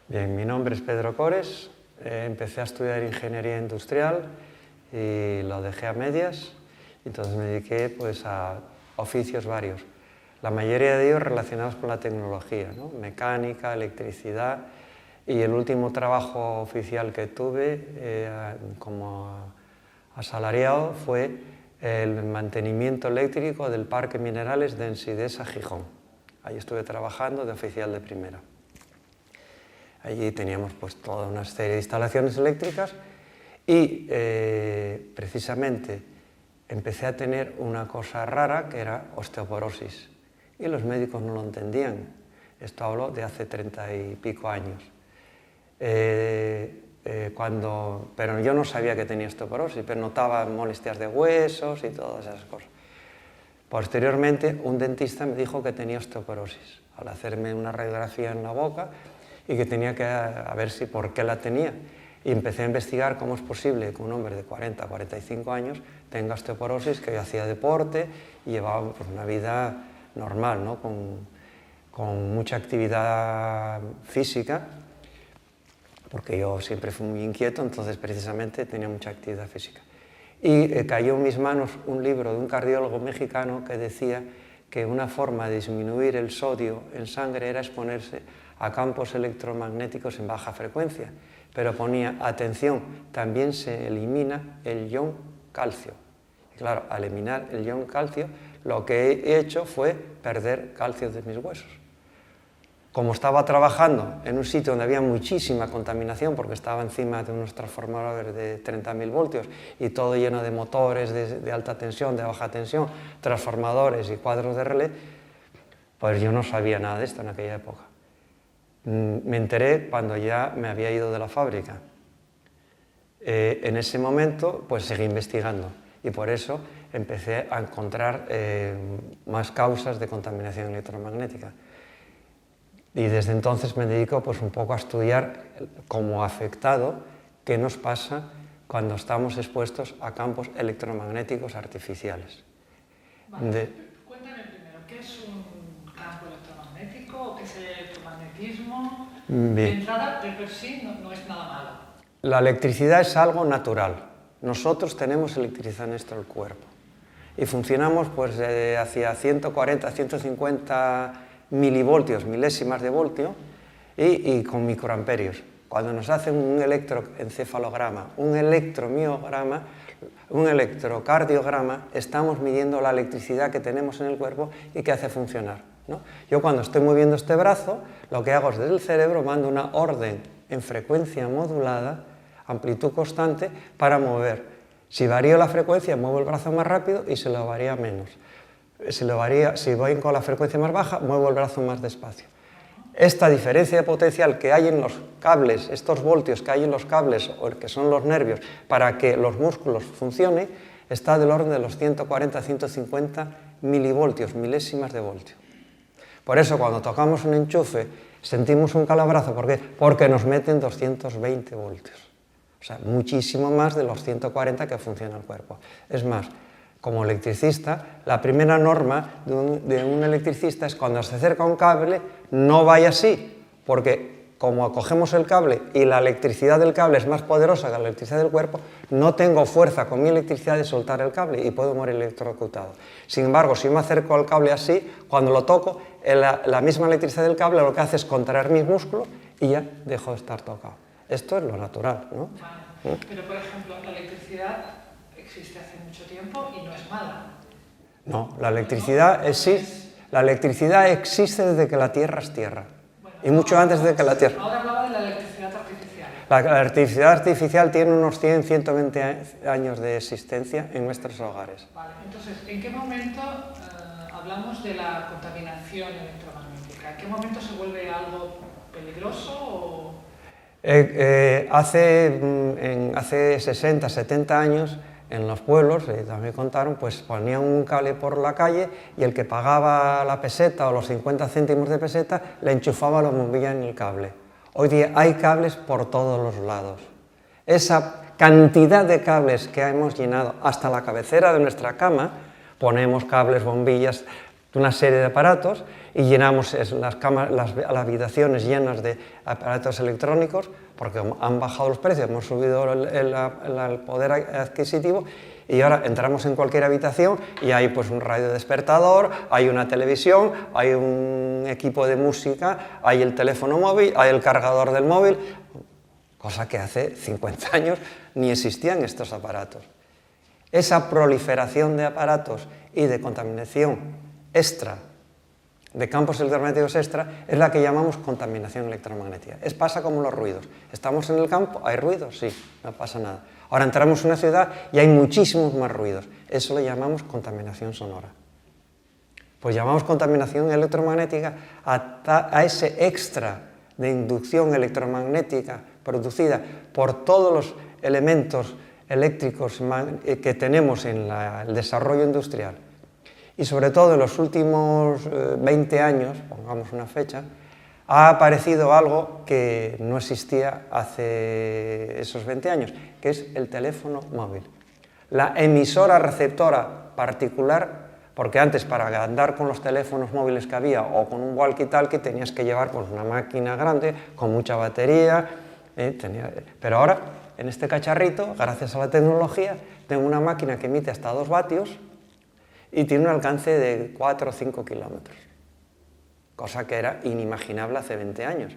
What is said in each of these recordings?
Bien, mi nombre es Pedro Cores, empecé a estudiar ingeniería industrial y lo dejé a medias, entonces me dediqué pues, a oficios varios, la mayoría de ellos relacionados con la tecnología, ¿no? Mecánica, electricidad, y el último trabajo oficial que tuve como asalariado fue el mantenimiento eléctrico del Parque Minerales de Ensidesa, Gijón. Ahí estuve trabajando de oficial de primera. Allí teníamos pues, toda una serie de instalaciones eléctricas y precisamente empecé a tener una cosa rara que era osteoporosis y los médicos no lo entendían. Esto hablo de hace 30 y pico años. Pero yo no sabía que tenía osteoporosis, pero notaba molestias de huesos y todas esas cosas. Posteriormente, un dentista me dijo que tenía osteoporosis al hacerme una radiografía en la boca y que tenía que ver si por qué la tenía. Y empecé a investigar cómo es posible que un hombre de 40 a 45 años tenga osteoporosis, que yo hacía deporte y llevaba pues, una vida normal, ¿no? con mucha actividad física, porque yo siempre fui muy inquieto, entonces precisamente tenía mucha actividad física. Y cayó en mis manos un libro de un cardiólogo mexicano que decía que una forma de disminuir el sodio en sangre era exponerse a campos electromagnéticos en baja frecuencia, pero ponía, atención, también se elimina el ion calcio. Y claro, al eliminar el ion calcio, lo que he hecho fue perder calcio de mis huesos. Como estaba trabajando en un sitio donde había muchísima contaminación, porque estaba encima de unos transformadores de 30.000 voltios y todo lleno de motores de alta tensión, de baja tensión, transformadores y cuadros de relé, pues yo no sabía nada de esto en aquella época. Me enteré cuando ya me había ido de la fábrica. En ese momento, pues seguí investigando y por eso empecé a encontrar más causas de contaminación electromagnética. Y desde entonces me dedico pues, un poco a estudiar como afectado qué nos pasa cuando estamos expuestos a campos electromagnéticos artificiales. Vale. Cuéntame primero, ¿qué es un campo electromagnético? ¿Qué es el electromagnetismo? Bien. De entrada, de por sí, no es nada malo. La electricidad es algo natural. Nosotros tenemos electricidad en nuestro cuerpo y funcionamos pues, hacia 140, 150 milivoltios, milésimas de voltio y con microamperios. Cuando nos hacen un electroencefalograma, un electromiograma, un electrocardiograma, estamos midiendo la electricidad que tenemos en el cuerpo y que hace funcionar, ¿no? Yo cuando estoy moviendo este brazo, lo que hago es desde el cerebro mando una orden en frecuencia modulada, amplitud constante, para mover. Si varío la frecuencia, muevo el brazo más rápido y se lo varía menos. Si voy con la frecuencia más baja, muevo el brazo más despacio. Esta diferencia de potencial que hay en los cables, estos voltios que hay en los cables, o que son los nervios, para que los músculos funcionen, está del orden de los 140-150 milivoltios, milésimas de voltio. Por eso, cuando tocamos un enchufe, sentimos un calabrazo. ¿Por qué? Porque nos meten 220 voltios. O sea, muchísimo más de los 140 que funciona el cuerpo. Es más, como electricista, la primera norma de un electricista es cuando se acerca un cable, no vaya así, porque como cogemos el cable y la electricidad del cable es más poderosa que la electricidad del cuerpo, no tengo fuerza con mi electricidad de soltar el cable y puedo morir electrocutado. Sin embargo, si me acerco al cable así, cuando lo toco, la misma electricidad del cable lo que hace es contraer mis músculos y ya dejo de estar tocado. Esto es lo natural, ¿no? Vale. Pero, por ejemplo, la electricidad existe hace mucho tiempo y no es mala. No, la electricidad existe desde que la Tierra es Tierra. Bueno, y mucho antes de que la Tierra. Ahora hablaba de la electricidad artificial. La electricidad artificial tiene unos 100, 120 años de existencia en nuestros hogares. Vale, entonces, ¿en qué momento hablamos de la contaminación electromagnética? ¿En qué momento se vuelve algo peligroso o...? Hace 60, 70 años, en los pueblos, también me contaron, pues ponían un cable por la calle y el que pagaba la peseta o los 50 céntimos de peseta le enchufaba la bombilla en el cable. Hoy día hay cables por todos los lados. Esa cantidad de cables que hemos llenado hasta la cabecera de nuestra cama, ponemos cables, bombillas, una serie de aparatos y llenamos las habitaciones llenas de aparatos electrónicos, porque han bajado los precios, hemos subido el poder adquisitivo, y ahora entramos en cualquier habitación y hay pues un radio despertador, hay una televisión, hay un equipo de música, hay el teléfono móvil, hay el cargador del móvil, cosa que hace 50 años ni existían estos aparatos. Esa proliferación de aparatos y de contaminación extra, de campos electromagnéticos extra, es la que llamamos contaminación electromagnética. Pasa como los ruidos. Estamos en el campo, ¿hay ruidos? Sí, no pasa nada. Ahora entramos en una ciudad y hay muchísimos más ruidos. Eso lo llamamos contaminación sonora. Pues llamamos contaminación electromagnética a ese extra de inducción electromagnética producida por todos los elementos eléctricos que tenemos en el desarrollo industrial. Y sobre todo en los últimos 20 años, pongamos una fecha, ha aparecido algo que no existía hace esos 20 años, que es el teléfono móvil. La emisora receptora particular, porque antes para andar con los teléfonos móviles que había o con un walkie-talkie tenías que llevar pues, una máquina grande con mucha batería, pero ahora en este cacharrito, gracias a la tecnología, tengo una máquina que emite hasta 2 vatios y tiene un alcance de 4 o 5 kilómetros. Cosa que era inimaginable hace 20 años,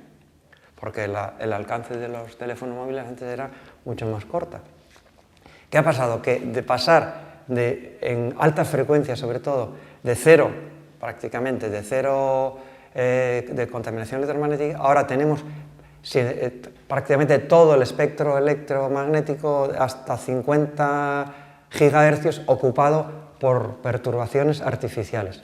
porque el alcance de los teléfonos móviles antes era mucho más corta. ¿Qué ha pasado? Que de pasar en alta frecuencia, sobre todo, de cero, prácticamente, de cero de contaminación electromagnética, ahora tenemos prácticamente todo el espectro electromagnético, hasta 50 gigahercios, ocupado por perturbaciones artificiales.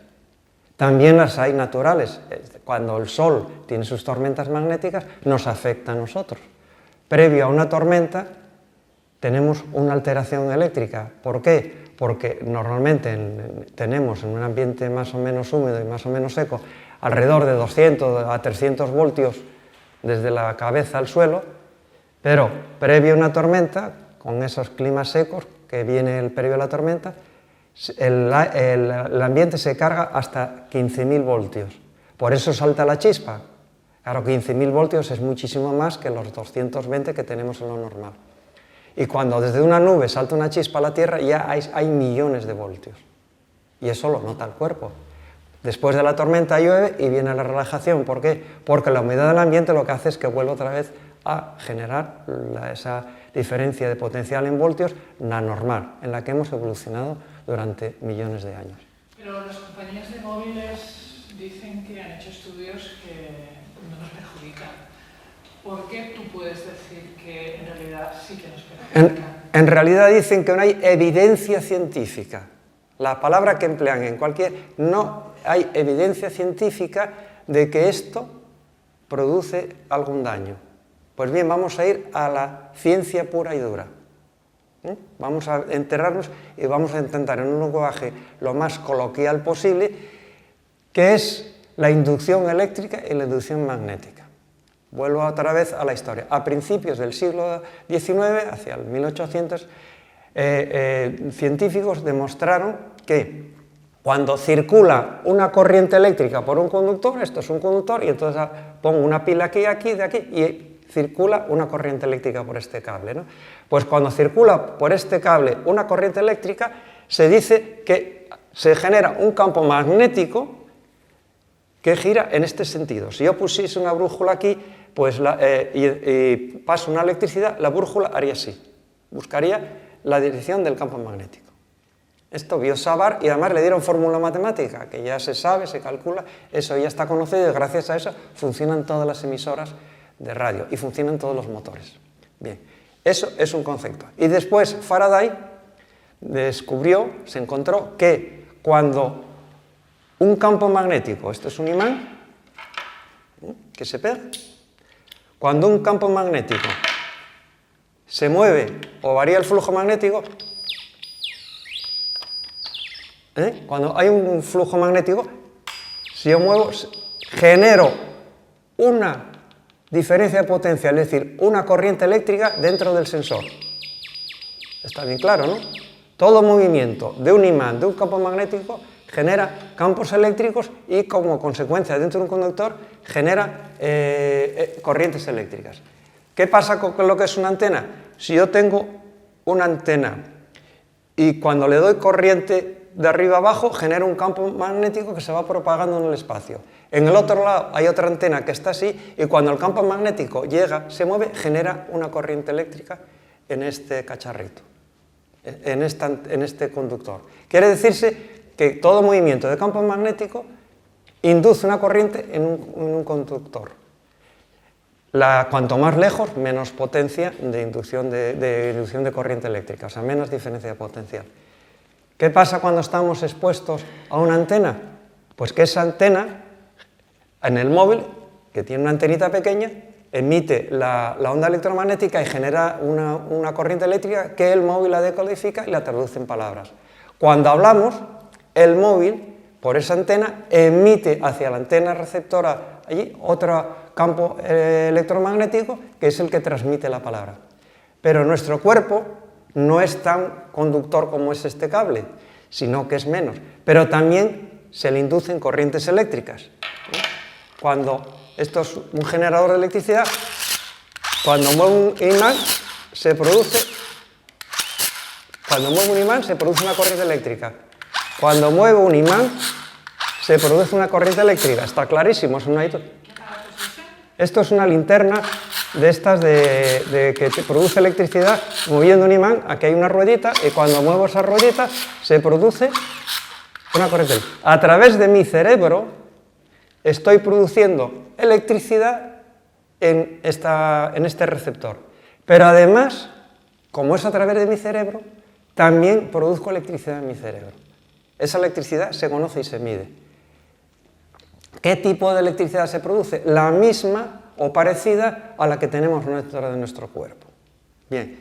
También las hay naturales. Cuando el Sol tiene sus tormentas magnéticas, nos afecta a nosotros. Previo a una tormenta, tenemos una alteración eléctrica. ¿Por qué? Porque normalmente tenemos en un ambiente más o menos húmedo y más o menos seco alrededor de 200 a 300 voltios desde la cabeza al suelo, pero previo a una tormenta, con esos climas secos que viene el previo a la tormenta, el ambiente se carga hasta 15.000 voltios. Por eso salta la chispa. Claro, 15.000 voltios es muchísimo más que los 220 que tenemos en lo normal. Y cuando desde una nube salta una chispa a la Tierra, ya hay millones de voltios. Y eso lo nota el cuerpo. Después de la tormenta llueve y viene la relajación. ¿Por qué? Porque la humedad del ambiente lo que hace es que vuelva otra vez a generar esa diferencia de potencial en voltios, la normal, en la que hemos evolucionado durante millones de años. Pero las compañías de móviles dicen que han hecho estudios que no nos perjudican. ¿Por qué tú puedes decir que en realidad sí que nos perjudican? En realidad dicen que no hay evidencia científica. La palabra que emplean no hay evidencia científica de que esto produce algún daño. Pues bien, vamos a ir a la ciencia pura y dura. Vamos a enterrarnos y vamos a intentar en un lenguaje lo más coloquial posible, que es la inducción eléctrica y la inducción magnética. Vuelvo otra vez a la historia. A principios del siglo XIX, hacia el 1800, científicos demostraron que cuando circula una corriente eléctrica por un conductor, esto es un conductor, y entonces pongo una pila aquí, de aquí, y circula una corriente eléctrica por este cable, ¿no? Pues cuando circula por este cable una corriente eléctrica, se dice que se genera un campo magnético que gira en este sentido. Si yo pusiese una brújula aquí, pues y paso una electricidad, la brújula haría así, buscaría la dirección del campo magnético. Esto vio Savart y además le dieron fórmula matemática, que ya se sabe, se calcula, eso ya está conocido y gracias a eso funcionan todas las emisoras de radio y funcionan todos los motores. Bien, eso es un concepto. Y después Faraday se encontró que cuando un campo magnético, esto es un imán, que se pega, cuando un campo magnético se mueve o varía el flujo magnético, cuando hay un flujo magnético, si yo muevo, genero una diferencia de potencial, es decir, una corriente eléctrica dentro del sensor. Está bien claro, ¿no? Todo movimiento de un imán, de un campo magnético, genera campos eléctricos y como consecuencia dentro de un conductor genera corrientes eléctricas. ¿Qué pasa con lo que es una antena? Si yo tengo una antena y cuando le doy corriente de arriba abajo genera un campo magnético que se va propagando en el espacio. En el otro lado hay otra antena que está así y cuando el campo magnético llega, se mueve, genera una corriente eléctrica en este cacharrito, en este conductor. Quiere decirse que todo movimiento de campo magnético induce una corriente en un conductor. Cuanto más lejos, menos potencia de inducción de corriente eléctrica, o sea, menos diferencia potencial. ¿Qué pasa cuando estamos expuestos a una antena? Pues que esa antena, en el móvil, que tiene una antenita pequeña, emite la onda electromagnética y genera una corriente eléctrica que el móvil la decodifica y la traduce en palabras. Cuando hablamos, el móvil, por esa antena, emite hacia la antena receptora allí otro campo electromagnético que es el que transmite la palabra. Pero nuestro cuerpo no es tan conductor como es este cable, sino que es menos. Pero también se le inducen corrientes eléctricas. Cuando esto es un generador de electricidad, cuando mueve un imán se produce una corriente eléctrica. Cuando mueve un imán se produce una corriente eléctrica. Está clarísimo, es una... Esto es una linterna de estas que te produce electricidad moviendo un imán. Aquí hay una ruedita y cuando muevo esa ruedita se produce una corriente eléctrica. A través de mi cerebro estoy produciendo electricidad en este receptor. Pero además, como es a través de mi cerebro, también produzco electricidad en mi cerebro. Esa electricidad se conoce y se mide. ¿Qué tipo de electricidad se produce? La misma o parecida a la que tenemos dentro de nuestro cuerpo. Bien,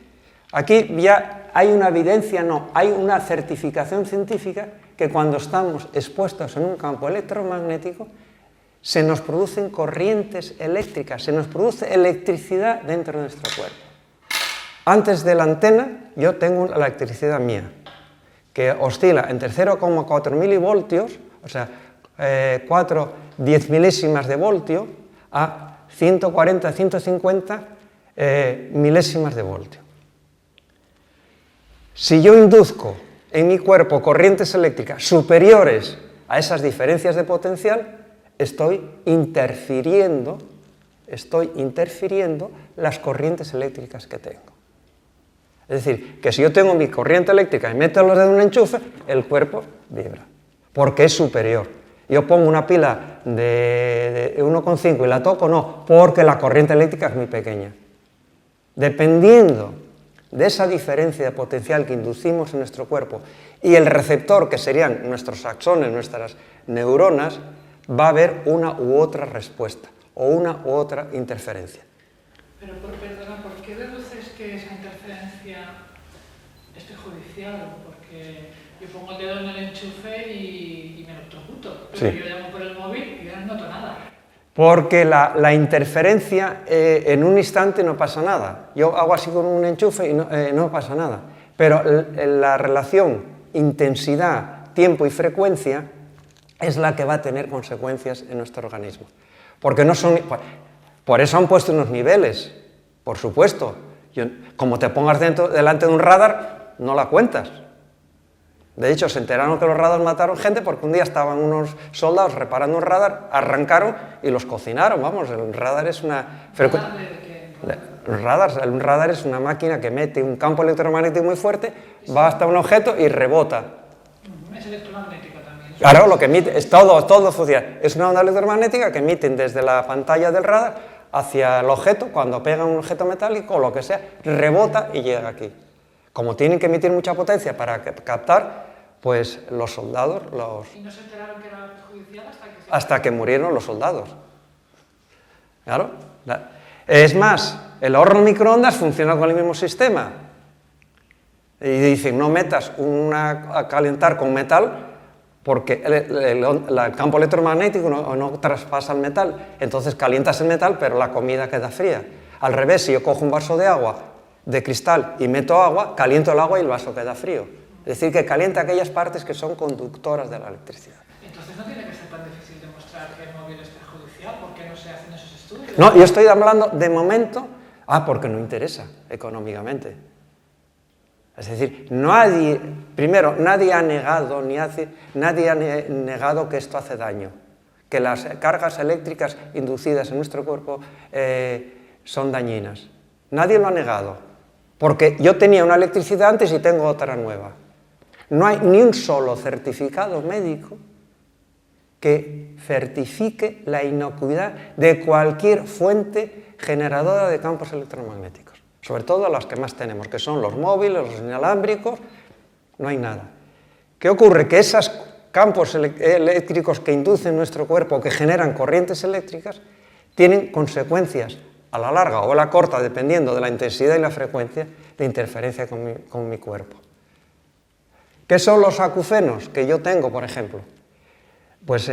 aquí ya hay una evidencia, no, hay una certificación científica que cuando estamos expuestos en un campo electromagnético se nos producen corrientes eléctricas, se nos produce electricidad dentro de nuestro cuerpo. Antes de la antena yo tengo la electricidad mía, que oscila entre 0,4 milivoltios, o sea, 10 milésimas de voltio a 140, 150 milésimas de voltio. Si yo induzco en mi cuerpo corrientes eléctricas superiores a esas diferencias de potencial, estoy interfiriendo las corrientes eléctricas que tengo. Es decir, que si yo tengo mi corriente eléctrica y meto los dedos en un enchufe, el cuerpo vibra, porque es superior. Yo pongo una pila de 1,5 y la toco, no, porque la corriente eléctrica es muy pequeña. Dependiendo de esa diferencia de potencial que inducimos en nuestro cuerpo y el receptor, que serían nuestros axones, nuestras neuronas, va a haber una u otra respuesta o una u otra interferencia. Pero, perdona, ¿por qué deduces que esa interferencia es perjudicial? Porque yo pongo el dedo en el enchufe y me electrocuto, pero sí. Yo llamo por el móvil y yo no noto nada. Porque la interferencia en un instante no pasa nada. Yo hago así con un enchufe y no pasa nada. Pero la relación intensidad, tiempo y frecuencia es la que va a tener consecuencias en nuestro organismo. Porque no son... Por eso han puesto unos niveles, por supuesto. Como te pongas delante de un radar, no la cuentas. De hecho, se enteraron que los radares mataron gente porque un día estaban unos soldados reparando un radar, arrancaron y los cocinaron. Vamos, el radar es una... Un radar es una máquina que mete un campo electromagnético muy fuerte, va hasta un objeto y rebota. Es electromagnético también. Claro, lo que emite es todo funciona. Es una onda electromagnética que emiten desde la pantalla del radar hacia el objeto, cuando pega un objeto metálico o lo que sea, rebota y llega aquí. Como tienen que emitir mucha potencia para captar, pues los soldados... ¿Y no se enteraron que era perjudicial hasta que murieron los soldados? Claro. Es más, el horno microondas funciona con el mismo sistema. Y dicen, no metas a calentar con metal porque el campo electromagnético no traspasa el metal. Entonces calientas el metal, pero la comida queda fría. Al revés, si yo cojo un vaso de agua de cristal y meto agua, caliento el agua y el vaso queda frío. Es Es decir, que calienta aquellas partes que son conductoras de la electricidad. Entonces no tiene que ser tan difícil demostrar que el móvil es perjudicial. ¿Por qué no se hacen esos estudios? No, yo estoy hablando de momento, porque no interesa económicamente. Es decir, primero, nadie ha negado que esto hace daño, que las cargas eléctricas inducidas en nuestro cuerpo son dañinas. Nadie lo ha negado, porque yo tenía una electricidad antes y tengo otra nueva. No hay ni un solo certificado médico que certifique la inocuidad de cualquier fuente generadora de campos electromagnéticos, sobre todo las que más tenemos, que son los móviles, los inalámbricos, no hay nada. ¿Qué ocurre? Que esos campos eléctricos que inducen nuestro cuerpo, que generan corrientes eléctricas, tienen consecuencias a la larga o a la corta, dependiendo de la intensidad y la frecuencia de interferencia con mi cuerpo. ¿Qué son los acufenos que yo tengo, por ejemplo? Pues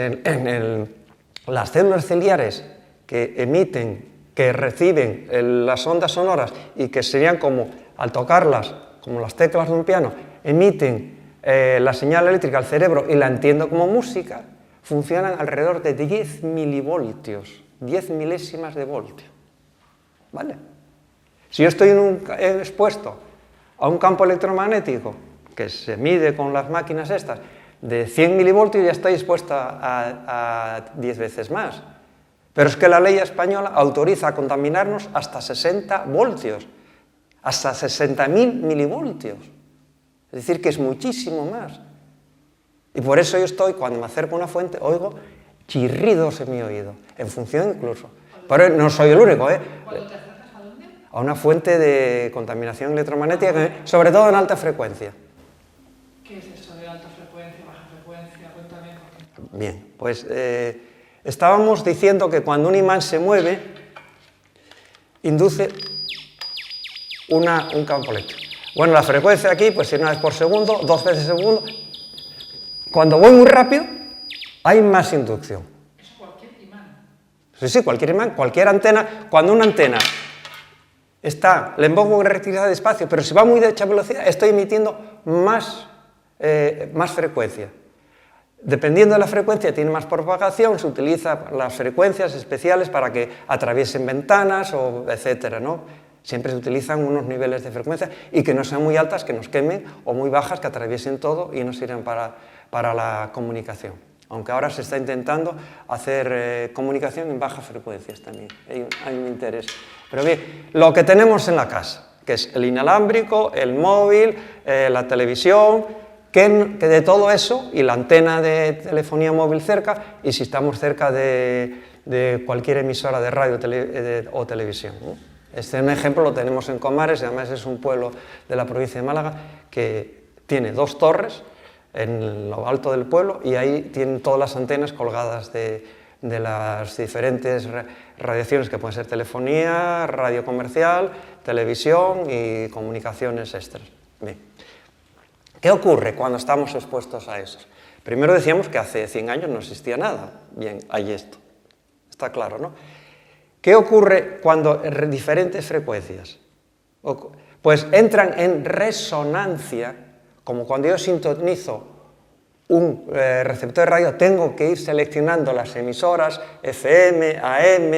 las células ciliares que reciben las ondas sonoras y que serían como, al tocarlas, como las teclas de un piano, emiten la señal eléctrica al cerebro y la entiendo como música, funcionan alrededor de 10 milivoltios, 10 milésimas de voltio. ¿Vale? Si yo estoy expuesto a un campo electromagnético que se mide con las máquinas estas, de 100 milivoltios, ya estoy expuesta a 10 veces más. Pero es que la ley española autoriza a contaminarnos hasta 60 voltios, hasta 60.000 milivoltios. Es decir, que es muchísimo más. Y por eso yo cuando me acerco a una fuente, oigo chirridos en mi oído, en función incluso. Pero no soy el único, ¿eh? ¿Cuándo te acercas a dónde? A una fuente de contaminación electromagnética, sobre todo en alta frecuencia. ¿Qué es eso de alta frecuencia, baja frecuencia? Cuéntame. Bien, pues estábamos diciendo que cuando un imán se mueve, induce un campo eléctrico. Bueno, la frecuencia aquí, pues si una vez por segundo, 2 veces por segundo. Cuando voy muy rápido, hay más inducción. ¿Eso cualquier imán? Sí, cualquier imán, cualquier antena. Cuando una antena le pongo electricidad de espacio, pero si va muy derecha velocidad, estoy emitiendo más frecuencia. Dependiendo de la frecuencia, tiene más propagación, se utilizan las frecuencias especiales para que atraviesen ventanas, etcétera, ¿no? Siempre se utilizan unos niveles de frecuencia y que no sean muy altas, que nos quemen, o muy bajas, que atraviesen todo y no sirven para la comunicación. Aunque ahora se está intentando hacer comunicación en bajas frecuencias también. Hay un interés. Pero bien, lo que tenemos en la casa, que es el inalámbrico, el móvil, la televisión, que de todo eso, y la antena de telefonía móvil cerca, y si estamos cerca de cualquier emisora de radio o televisión, ¿no? Este ejemplo lo tenemos en Comares, y además es un pueblo de la provincia de Málaga que tiene 2 torres en lo alto del pueblo, y ahí tienen todas las antenas colgadas de las diferentes radiaciones que pueden ser telefonía, radio comercial, televisión y comunicaciones extras. Bien. ¿Qué ocurre cuando estamos expuestos a eso? Primero decíamos que hace 100 años no existía nada. Bien, hay esto. Está claro, ¿no? ¿Qué ocurre cuando diferentes frecuencias pues entran en resonancia? Como cuando yo sintonizo un receptor de radio, tengo que ir seleccionando las emisoras, FM, AM,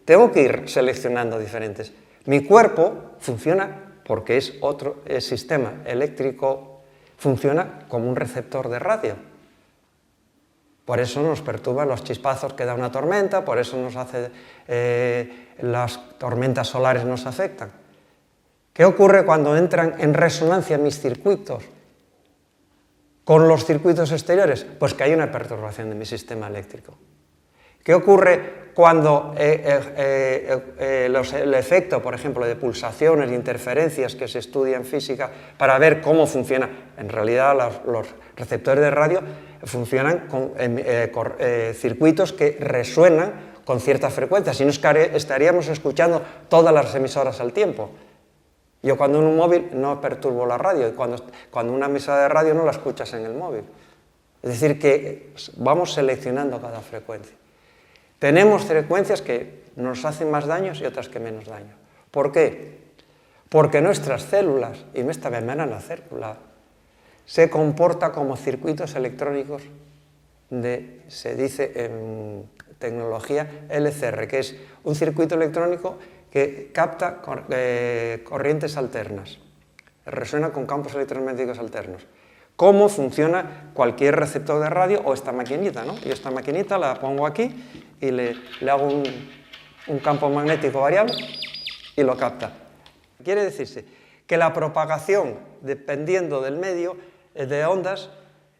tengo que ir seleccionando diferentes. Mi cuerpo funciona, porque es otro sistema eléctrico, funciona como un receptor de radio. Por eso nos perturban los chispazos que da una tormenta, por eso las tormentas solares nos afectan. ¿Qué ocurre cuando entran en resonancia mis circuitos con los circuitos exteriores? Pues que hay una perturbación de mi sistema eléctrico. ¿Qué ocurre cuando el efecto, por ejemplo, de pulsaciones, de interferencias que se estudia en física para ver cómo funciona? En realidad los receptores de radio funcionan con circuitos que resuenan con ciertas frecuencias, si no estaríamos escuchando todas las emisoras al tiempo. Yo cuando en un móvil no perturbo la radio, y cuando una emisora de radio no la escuchas en el móvil. Es decir, que vamos seleccionando cada frecuencia. Tenemos frecuencias que nos hacen más daños y otras que menos daño. ¿Por qué? Porque nuestras células, y esta membrana celular, se comporta como circuitos electrónicos se dice en tecnología LCR, que es un circuito electrónico que capta corrientes alternas, resuena con campos electromagnéticos alternos. ¿Cómo funciona cualquier receptor de radio o esta maquinita, ¿no? Y esta maquinita la pongo aquí y le hago un campo magnético variable y lo capta. Quiere decirse que la propagación, dependiendo del medio de ondas,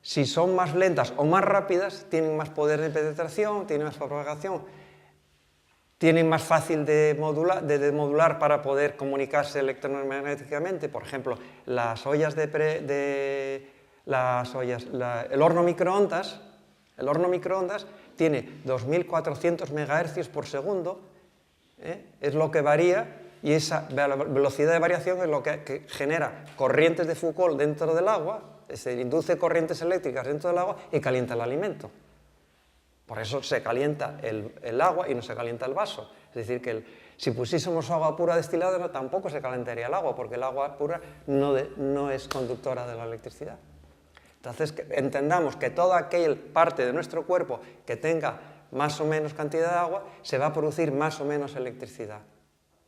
si son más lentas o más rápidas, tienen más poder de penetración, tienen más propagación, tienen más fácil de modular para poder comunicarse electromagnéticamente. Por ejemplo, el horno microondas tiene 2400 MHz por segundo, es lo que varía, y esa velocidad de variación es lo que genera corrientes de Foucault dentro del agua, se induce corrientes eléctricas dentro del agua y calienta el alimento. Por eso se calienta el agua y no se calienta el vaso. Es decir, que si pusiésemos agua pura destilada tampoco se calentaría el agua, porque el agua pura no es conductora de la electricidad. Entonces, entendamos que toda aquella parte de nuestro cuerpo que tenga más o menos cantidad de agua, se va a producir más o menos electricidad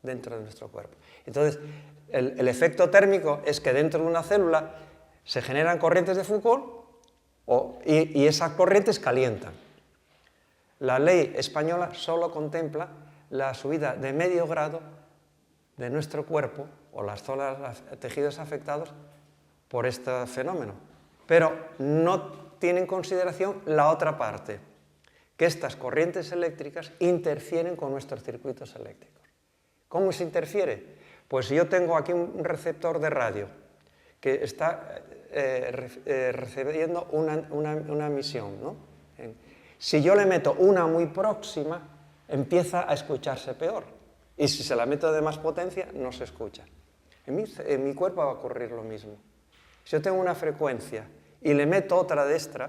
dentro de nuestro cuerpo. Entonces, el efecto térmico es que dentro de una célula se generan corrientes de Foucault y esas corrientes calientan. La ley española solo contempla la subida de medio grado de nuestro cuerpo o las zonas, los tejidos afectados por este fenómeno, pero no tiene en consideración la otra parte, que estas corrientes eléctricas interfieren con nuestros circuitos eléctricos. ¿Cómo se interfiere? Pues yo tengo aquí un receptor de radio que está recibiendo una emisión, ¿no? Si yo le meto una muy próxima, empieza a escucharse peor. Y si se la meto de más potencia, no se escucha. En mi cuerpo va a ocurrir lo mismo. Si yo tengo una frecuencia y le meto otra de extra,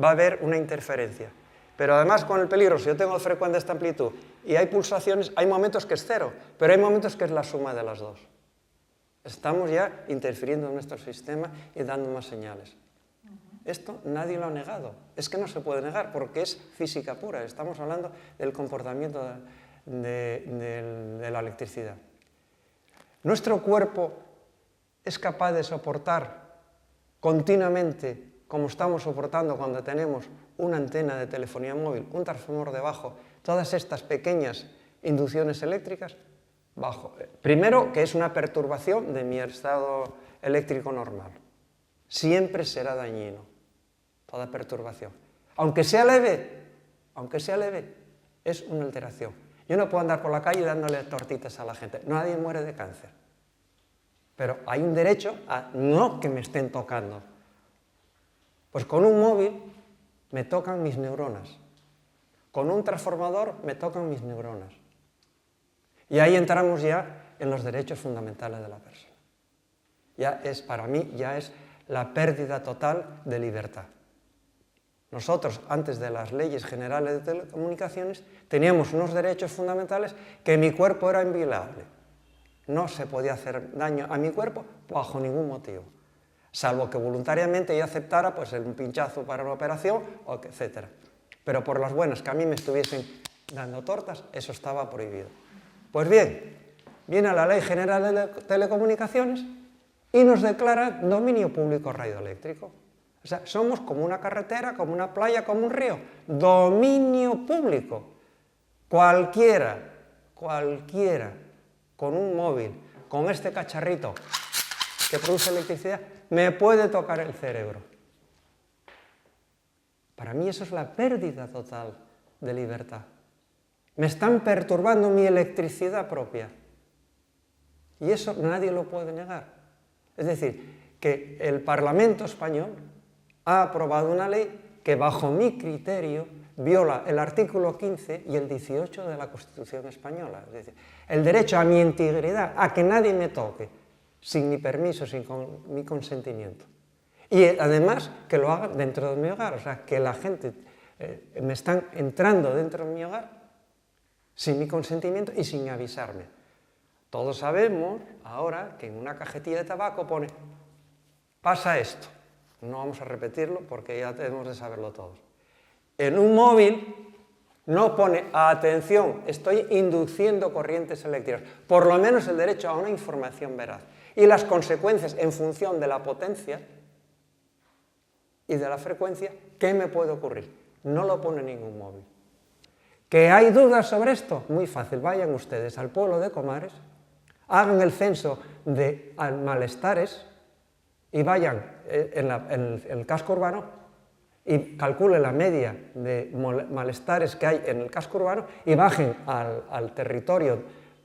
va a haber una interferencia. Pero además con el peligro, si yo tengo frecuencia de esta amplitud y hay pulsaciones, hay momentos que es cero, pero hay momentos que es la suma de las dos. Estamos ya interfiriendo en nuestro sistema y dando más señales. Esto nadie lo ha negado. Es que no se puede negar porque es física pura. Estamos hablando del comportamiento de la electricidad. Nuestro cuerpo es capaz de soportar continuamente, como estamos soportando cuando tenemos una antena de telefonía móvil, un transformador de bajo, todas estas pequeñas inducciones eléctricas. Primero, que es una perturbación de mi estado eléctrico normal. Siempre será dañino, toda perturbación. Aunque sea leve, es una alteración. Yo no puedo andar por la calle dándole tortitas a la gente. Nadie muere de cáncer. Pero hay un derecho a no que me estén tocando. Pues con un móvil me tocan mis neuronas. Con un transformador me tocan mis neuronas. Y ahí entramos ya en los derechos fundamentales de la persona. Para mí, ya es la pérdida total de libertad. Nosotros, antes de las leyes generales de telecomunicaciones, teníamos unos derechos fundamentales que mi cuerpo era inviolable. No se podía hacer daño a mi cuerpo bajo ningún motivo, salvo que voluntariamente yo aceptara pues, un pinchazo para una operación, etc. Pero por las buenas que a mí me estuviesen dando tortas, eso estaba prohibido. Pues bien, viene la Ley General de Telecomunicaciones y nos declara dominio público radioeléctrico. O sea, somos como una carretera, como una playa, como un río. Dominio público. Cualquiera, con un móvil, con este cacharrito que produce electricidad, me puede tocar el cerebro. Para mí eso es la pérdida total de libertad. Me están perturbando mi electricidad propia. Y eso nadie lo puede negar. Es decir, que el Parlamento español ha aprobado una ley que, bajo mi criterio, viola el artículo 15 y el 18 de la Constitución española. Es decir, el derecho a mi integridad, a que nadie me toque, sin mi permiso, sin mi consentimiento. Y además que lo haga dentro de mi hogar, o sea, que la gente me están entrando dentro de mi hogar sin mi consentimiento y sin avisarme. Todos sabemos ahora que en una cajetilla de tabaco pone pasa esto. No vamos a repetirlo porque ya tenemos de saberlo todos. En un móvil no pone, atención, estoy induciendo corrientes eléctricas, por lo menos el derecho a una información veraz. Y las consecuencias en función de la potencia y de la frecuencia, ¿qué me puede ocurrir? No lo pone ningún móvil. ¿Que hay dudas sobre esto? Muy fácil, vayan ustedes al pueblo de Comares, hagan el censo de malestares y vayan en el casco urbano y calculen la media de malestares que hay en el casco urbano y bajen al territorio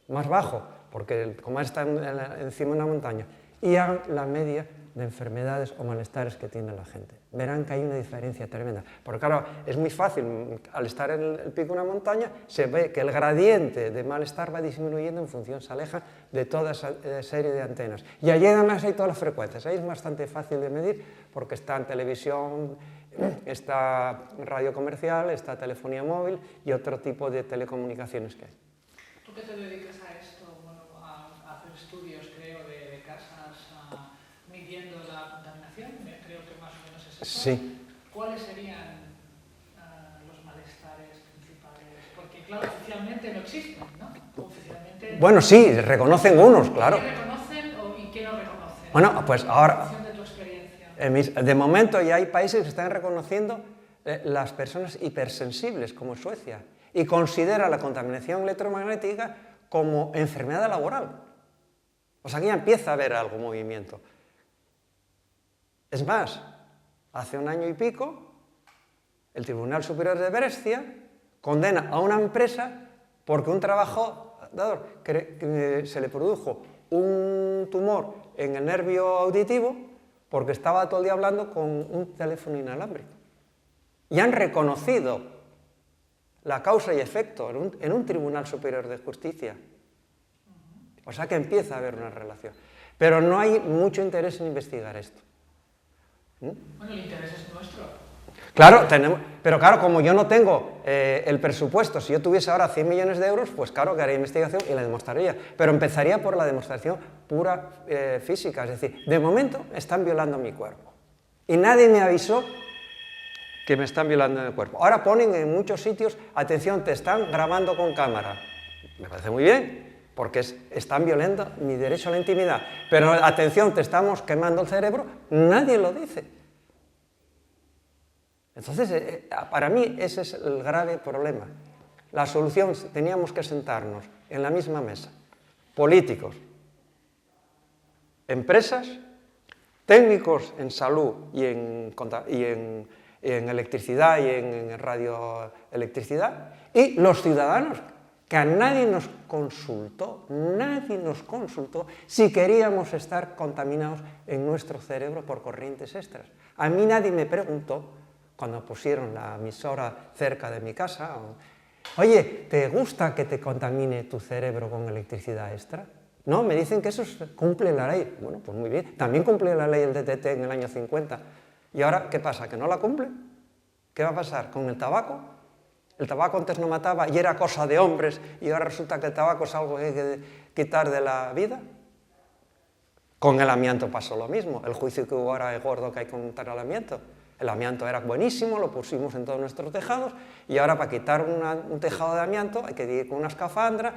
más bajo, porque el Comares está encima de una montaña, y hagan la media de enfermedades o malestares que tiene la gente. Verán que hay una diferencia tremenda. Porque claro, es muy fácil, al estar en el pico de una montaña, se ve que el gradiente de malestar va disminuyendo en función, se aleja de toda esa serie de antenas. Y allí además hay todas las frecuencias. Ahí es bastante fácil de medir porque está en televisión, está radio comercial, está telefonía móvil y otro tipo de telecomunicaciones que hay. ¿Tú qué te dedicas a esto? Bueno, a hacer estudios, creo, de casas, midiendo la contaminación, creo que más o menos es eso. Sí. ¿Cuáles serían los malestares principales? Porque, claro, oficialmente no existen, ¿no? Oficialmente... Bueno, sí, reconocen unos, claro. ¿Qué reconocen y qué no reconocen? Bueno, pues ahora... En función de tu experiencia. De momento ya hay países que están reconociendo las personas hipersensibles, como Suecia, y considera la contaminación electromagnética como enfermedad laboral. O sea, aquí ya empieza a haber algo movimiento. Es más, hace un año y pico, el Tribunal Superior de Brescia condena a una empresa porque un trabajador se le produjo un tumor en el nervio auditivo porque estaba todo el día hablando con un teléfono inalámbrico. Y han reconocido la causa y efecto en un Tribunal Superior de Justicia. O sea que empieza a haber una relación. Pero no hay mucho interés en investigar esto. Bueno, el interés es nuestro. Claro, pero claro, como yo no tengo el presupuesto, si yo tuviese ahora 100 millones de euros, pues claro que haría investigación y la demostraría. Pero empezaría por la demostración pura física, es decir, de momento están violando mi cuerpo. Y nadie me avisó que me están violando en el cuerpo. Ahora ponen en muchos sitios, atención, te están grabando con cámara. Me parece muy bien, porque están violando mi derecho a la intimidad. Pero atención, te estamos quemando el cerebro, nadie lo dice. Entonces, para mí ese es el grave problema. La solución, teníamos que sentarnos en la misma mesa, políticos, empresas, técnicos en salud y en electricidad y en radioelectricidad, y los ciudadanos, que a nadie nos consultó si queríamos estar contaminados en nuestro cerebro por corrientes extras. A mí nadie me preguntó, cuando pusieron la emisora cerca de mi casa, oye, ¿te gusta que te contamine tu cerebro con electricidad extra? No, me dicen que eso cumple la ley. Bueno, pues muy bien, también cumple la ley el DTT en el año 50. ¿Y ahora qué pasa? ¿Que no la cumple? ¿Qué va a pasar con el tabaco? El tabaco antes no mataba y era cosa de hombres y ahora resulta que el tabaco es algo que hay que quitar de la vida. Con el amianto pasó lo mismo. El juicio que hubo ahora es gordo que hay contra el amianto. El amianto era buenísimo, lo pusimos en todos nuestros tejados y ahora para quitar un tejado de amianto hay que ir con una escafandra,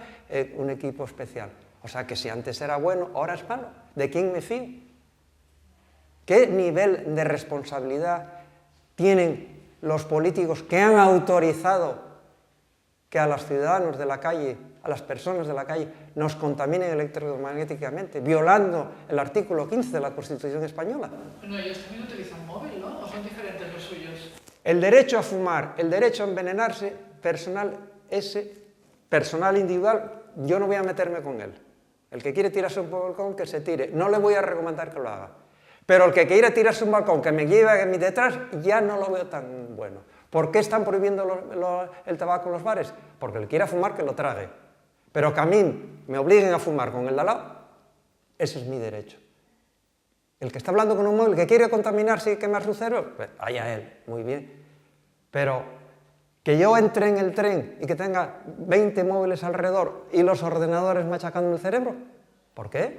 un equipo especial. O sea que si antes era bueno, ahora es malo. ¿De quién me fío? ¿Qué nivel de responsabilidad tienen los políticos que han autorizado que a los ciudadanos de la calle, a las personas de la calle, nos contaminen electromagnéticamente, violando el artículo 15 de la Constitución española? Bueno, ellos también utilizan móvil, ¿no? ¿O son diferentes los suyos? El derecho a fumar, el derecho a envenenarse, personal individual, yo no voy a meterme con él. El que quiere tirarse un balcón, que se tire. No le voy a recomendar que lo haga. Pero el que quiere tirarse un balcón, que me lleve a mí detrás, ya no lo veo tan bueno. ¿Por qué están prohibiendo el tabaco en los bares? Porque el que quiera fumar, que lo trague. Pero que a mí me obliguen a fumar con el de al lado, ese es mi derecho. El que está hablando con un móvil, que quiere contaminarse y quemar su cerebro, pues allá él, muy bien. Pero que yo entre en el tren y que tenga 20 móviles alrededor y los ordenadores machacando el cerebro, ¿por qué?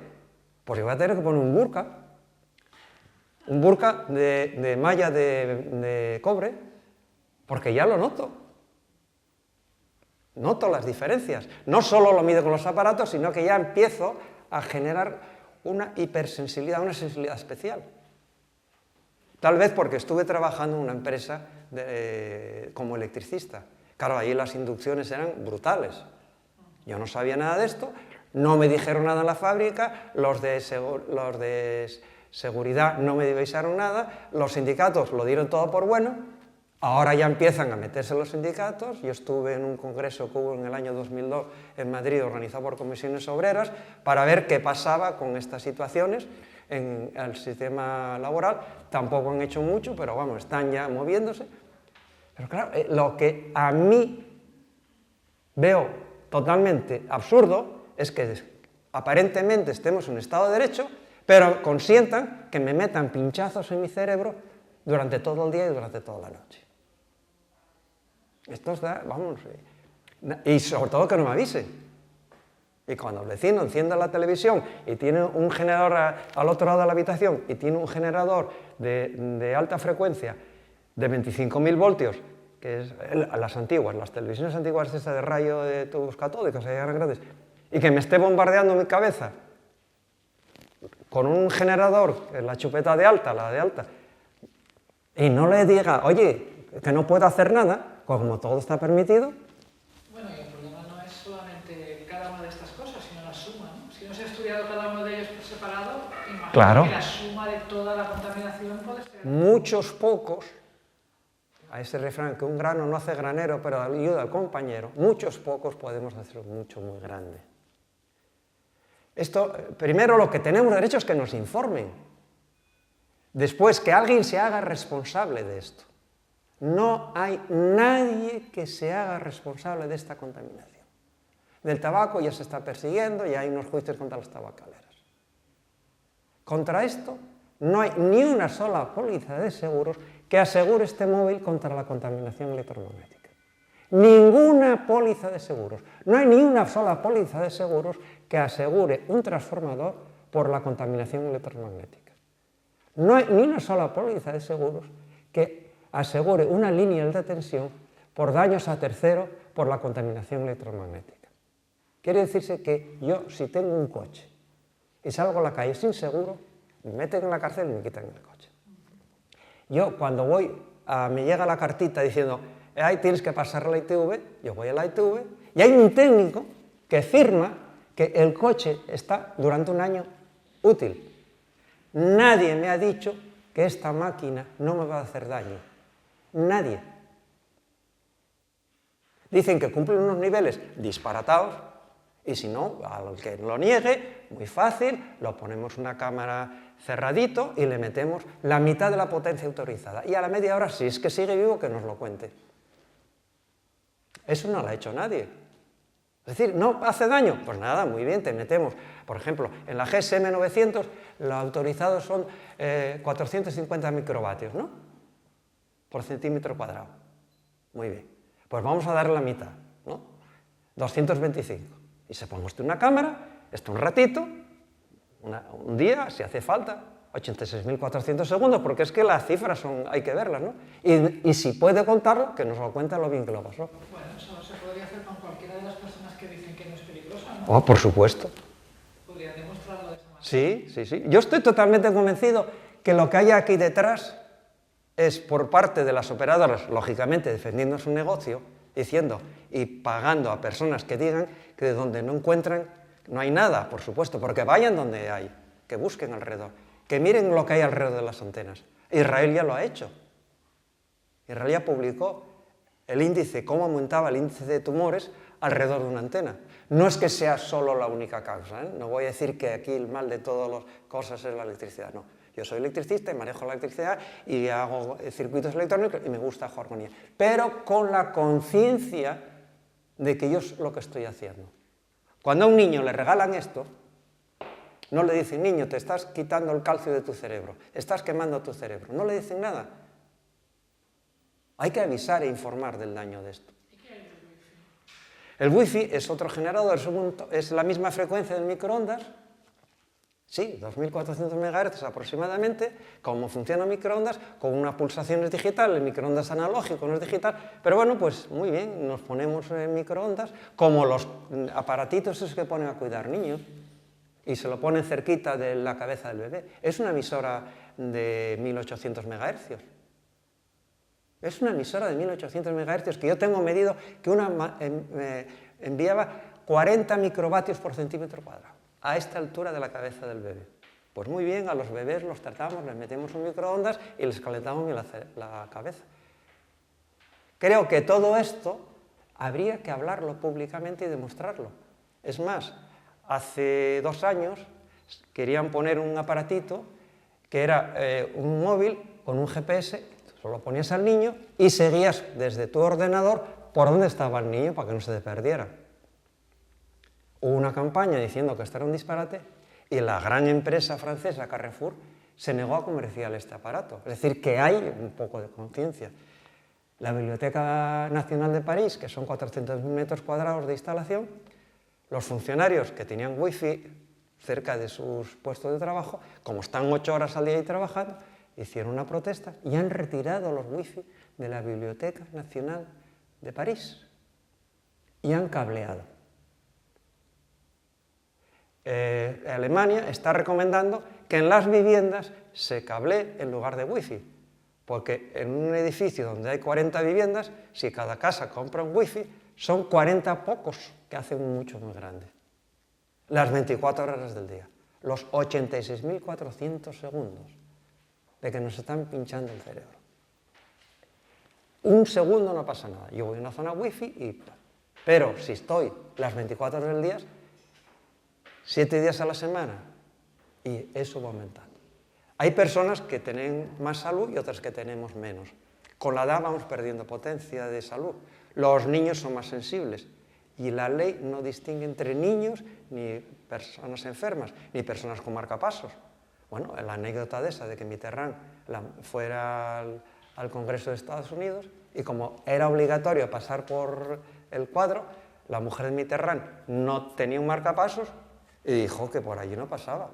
Pues yo voy a tener que poner un burka. un burka de malla de cobre, porque ya lo noto. Noto las diferencias. No solo lo mido con los aparatos, sino que ya empiezo a generar una hipersensibilidad, una sensibilidad especial. Tal vez porque estuve trabajando en una empresa como electricista. Claro, ahí las inducciones eran brutales. Yo no sabía nada de esto, no me dijeron nada en la fábrica, los de seguridad no me avisaron nada, los sindicatos lo dieron todo por bueno, ahora ya empiezan a meterse los sindicatos. Yo estuve en un congreso que hubo en el año 2002 en Madrid, organizado por comisiones obreras, para ver qué pasaba con estas situaciones en el sistema laboral. Tampoco han hecho mucho, pero vamos, están ya moviéndose. Pero claro, lo que a mí veo totalmente absurdo es que aparentemente estemos en un Estado de Derecho, pero consientan que me metan pinchazos en mi cerebro durante todo el día y durante toda la noche. Esto está, vamos, y sobre todo que no me avisen. Y cuando el vecino enciende la televisión y tiene un generador al otro lado de la habitación y tiene un generador de alta frecuencia de 25.000 voltios, que es las antiguas, las televisiones antiguas esas de rayo de tubos catódicos, eran grandes, y que me esté bombardeando mi cabeza con un generador, que es la chupeta de alta, la de alta, y no le diga, oye, que no puedo hacer nada, como todo está permitido. Bueno, y el problema no es solamente cada una de estas cosas, sino la suma, ¿no? Si no se ha estudiado cada uno de ellos por separado, imagino Claro. que la suma de toda la contaminación puede ser... Muchos pocos, a ese refrán que un grano no hace granero, pero ayuda al compañero, muchos pocos podemos hacer mucho muy grande. Esto, primero lo que tenemos derecho es que nos informen. Después, que alguien se haga responsable de esto. No hay nadie que se haga responsable de esta contaminación. Del tabaco ya se está persiguiendo y hay unos juicios contra las tabacaleras. Contra esto no hay ni una sola póliza de seguros que asegure este móvil contra la contaminación electromagnética. Ninguna póliza de seguros. No hay ni una sola póliza de seguros que asegure un transformador por la contaminación electromagnética. No hay ni una sola póliza de seguros que asegure una línea de tensión por daños a terceros por la contaminación electromagnética. Quiere decirse que yo, si tengo un coche y salgo a la calle sin seguro, me meten en la cárcel y me quitan el coche. Yo, cuando me llega la cartita diciendo, ahí tienes que pasar la ITV, yo voy a la ITV y hay un técnico que firma que el coche está durante un año útil. Nadie me ha dicho que esta máquina no me va a hacer daño. Nadie. Dicen que cumplen unos niveles disparatados y si no, al que lo niegue, muy fácil, lo ponemos una cámara cerradito y le metemos la mitad de la potencia autorizada. Y a la media hora, si es que sigue vivo, que nos lo cuente. Eso no lo ha hecho nadie. Es decir, ¿no hace daño? Pues nada, muy bien, te metemos. Por ejemplo, en la GSM 900, lo autorizado son 450 microvatios, ¿no? Por centímetro cuadrado. Muy bien. Pues vamos a darle la mitad, ¿no? 225. Y se pone usted una cámara, esto un ratito, un día, si hace falta, 86.400 segundos, porque es que las cifras hay que verlas, ¿no? Y si puede contarlo, que nos lo cuente lo bien que lo pasó. Bueno, eso se podría hacer con cualquiera de las personas que dicen que no es peligrosa, ¿no? Oh, por supuesto. Podría demostrarlo de esa manera. Sí, sí, sí. Yo estoy totalmente convencido que lo que hay aquí detrás es por parte de las operadoras, lógicamente defendiendo su negocio, diciendo y pagando a personas que digan que de donde no encuentran no hay nada, por supuesto, porque vayan donde hay, que busquen alrededor, que miren lo que hay alrededor de las antenas. Israel ya lo ha hecho. Israel ya publicó el índice, cómo aumentaba el índice de tumores alrededor de una antena. No es que sea solo la única causa, ¿eh? No voy a decir que aquí el mal de todas las cosas es la electricidad, no. Yo soy electricista y manejo la electricidad y hago circuitos electrónicos y me gusta jugar con ella. Pero con la conciencia de que yo es lo que estoy haciendo. Cuando a un niño le regalan esto, no le dicen, niño, te estás quitando el calcio de tu cerebro, estás quemando tu cerebro. No le dicen nada. Hay que avisar e informar del daño de esto. El wifi es otro generador, es la misma frecuencia del microondas, Sí, 2400 MHz aproximadamente, como funciona el microondas, con una pulsación es digital, el microondas analógico no es digital, pero bueno, pues muy bien, nos ponemos en microondas, como los aparatitos esos que ponen a cuidar niños, y se lo ponen cerquita de la cabeza del bebé. Es una emisora de 1800 MHz. Es una emisora de 1800 MHz que yo tengo medido que enviaba 40 microvatios por centímetro cuadrado a esta altura de la cabeza del bebé. Pues muy bien, a los bebés los tratamos, les metemos un microondas y les calentamos la cabeza. Creo que todo esto habría que hablarlo públicamente y demostrarlo. Es más, hace 2 años querían poner un aparatito que era un móvil con un GPS, solo ponías al niño y seguías desde tu ordenador por dónde estaba el niño para que no se te perdiera. Hubo una campaña diciendo que esto era un disparate y la gran empresa francesa Carrefour se negó a comercializar este aparato. Es decir, que hay un poco de conciencia. La Biblioteca Nacional de París, que son 400.000 metros cuadrados de instalación, los funcionarios que tenían wifi cerca de sus puestos de trabajo, como están 8 horas al día ahí trabajando, hicieron una protesta y han retirado los wifi de la Biblioteca Nacional de París y han cableado. Alemania está recomendando que en las viviendas se cablee en lugar de wifi, porque en un edificio donde hay 40 viviendas, si cada casa compra un wifi, son 40 pocos que hacen mucho más grande. Las 24 horas del día, los 86.400 segundos de que nos están pinchando el cerebro. Un segundo no pasa nada. Yo voy a una zona wifi y... Pero si estoy las 24 horas del día, 7 días a la semana, y eso va aumentando. Hay personas que tienen más salud y otras que tenemos menos. Con la edad vamos perdiendo potencia de salud. Los niños son más sensibles y la ley no distingue entre niños ni personas enfermas, ni personas con marcapasos. Bueno, la anécdota de esa, de que Mitterrand fuera al Congreso de Estados Unidos y como era obligatorio pasar por el cuadro, la mujer de Mitterrand no tenía un marcapasos y dijo que por allí no pasaba,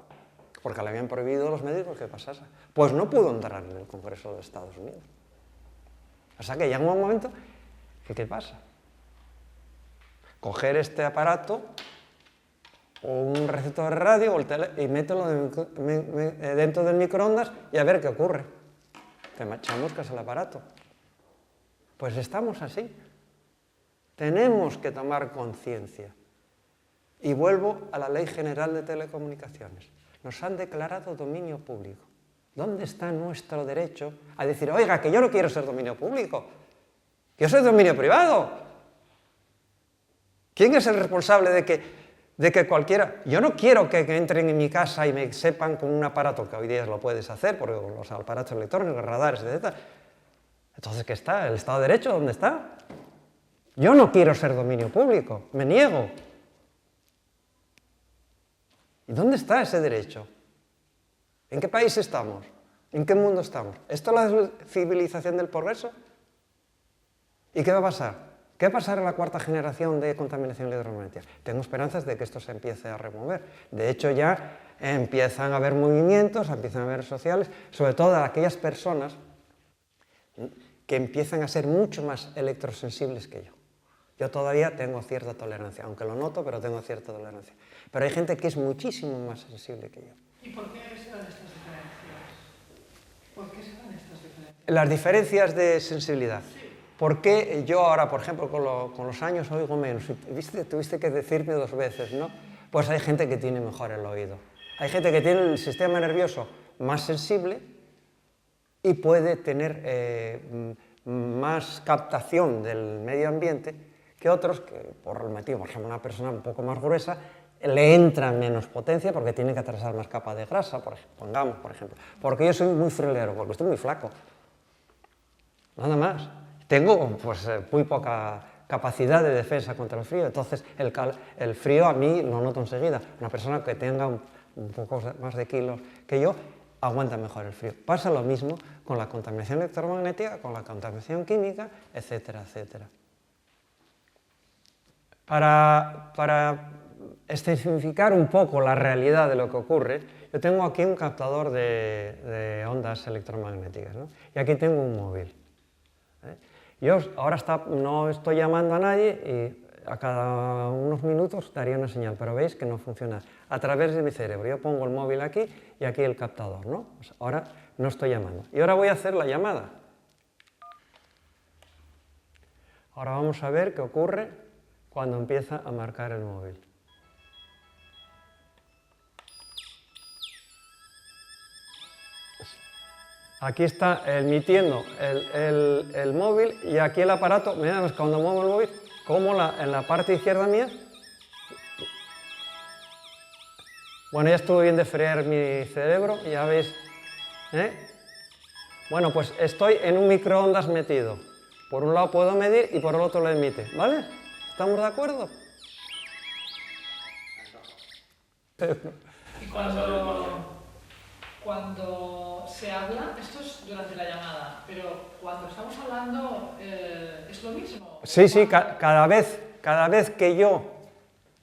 porque le habían prohibido a los médicos que pasase. Pues no pudo entrar en el Congreso de Estados Unidos. O sea que llega un momento que ¿qué pasa? Coger este aparato o un receptor de radio y mételo dentro del microondas y a ver qué ocurre. Te chamuscas el aparato. Pues estamos así. Tenemos que tomar conciencia. Y vuelvo a la Ley General de Telecomunicaciones. Nos han declarado dominio público. ¿Dónde está nuestro derecho a decir, oiga, que yo no quiero ser dominio público, que yo soy dominio privado? ¿Quién es el responsable de que cualquiera... Yo no quiero que entren en mi casa y me sepan con un aparato, que hoy día lo puedes hacer, porque los aparatos electrónicos, radares, etc. Entonces, ¿qué está? ¿El Estado de Derecho dónde está? Yo no quiero ser dominio público, me niego. ¿Y dónde está ese derecho? ¿En qué país estamos? ¿En qué mundo estamos? ¿Esto es la civilización del progreso? ¿Y qué va a pasar? ¿Qué va a pasar en la 4ª generación de contaminación electromagnética? Tengo esperanzas de que esto se empiece a remover. De hecho, ya empiezan a haber movimientos, empiezan a haber sociales, sobre todo de aquellas personas que empiezan a ser mucho más electrosensibles que yo. Yo todavía tengo cierta tolerancia, aunque lo noto, pero tengo cierta tolerancia. Pero hay gente que es muchísimo más sensible que yo. ¿Y por qué se dan estas diferencias? ¿Por qué se dan estas diferencias? Las diferencias de sensibilidad. ¿Por qué yo ahora, por ejemplo, con los años oigo menos? Tuviste que decirme 2 veces, ¿no? Pues hay gente que tiene mejor el oído. Hay gente que tiene el sistema nervioso más sensible y puede tener más captación del medio ambiente que otros que, por el motivo, por ejemplo, una persona un poco más gruesa, le entra menos potencia porque tiene que atravesar más capa de grasa, pongamos, por ejemplo. Porque yo soy muy friolero, porque estoy muy flaco. Nada más. Tengo pues, muy poca capacidad de defensa contra el frío, entonces el frío a mí lo noto enseguida. Una persona que tenga un poco más de kilos que yo aguanta mejor el frío. Pasa lo mismo con la contaminación electromagnética, con la contaminación química, etcétera, etcétera. Para escenificar un poco la realidad de lo que ocurre, yo tengo aquí un captador de ondas electromagnéticas, ¿no? Y aquí tengo un móvil. Yo ahora no estoy llamando a nadie y a cada unos minutos daría una señal, pero veis que no funciona a través de mi cerebro. Yo pongo el móvil aquí y aquí el captador, ¿no? Pues ahora no estoy llamando. Y ahora voy a hacer la llamada. Ahora vamos a ver qué ocurre cuando empieza a marcar el móvil. Aquí está emitiendo el móvil y aquí el aparato, mirad, cuando muevo el móvil, como en la parte izquierda mía. Bueno, ya estuvo bien de frear mi cerebro, ya veis. Bueno, pues estoy en un microondas metido. Por un lado puedo medir y por el otro lo emite, ¿vale? ¿Estamos de acuerdo? Y cuando se habla, esto es durante la llamada, pero cuando estamos hablando, ¿es lo mismo? Sí, sí, cada vez que yo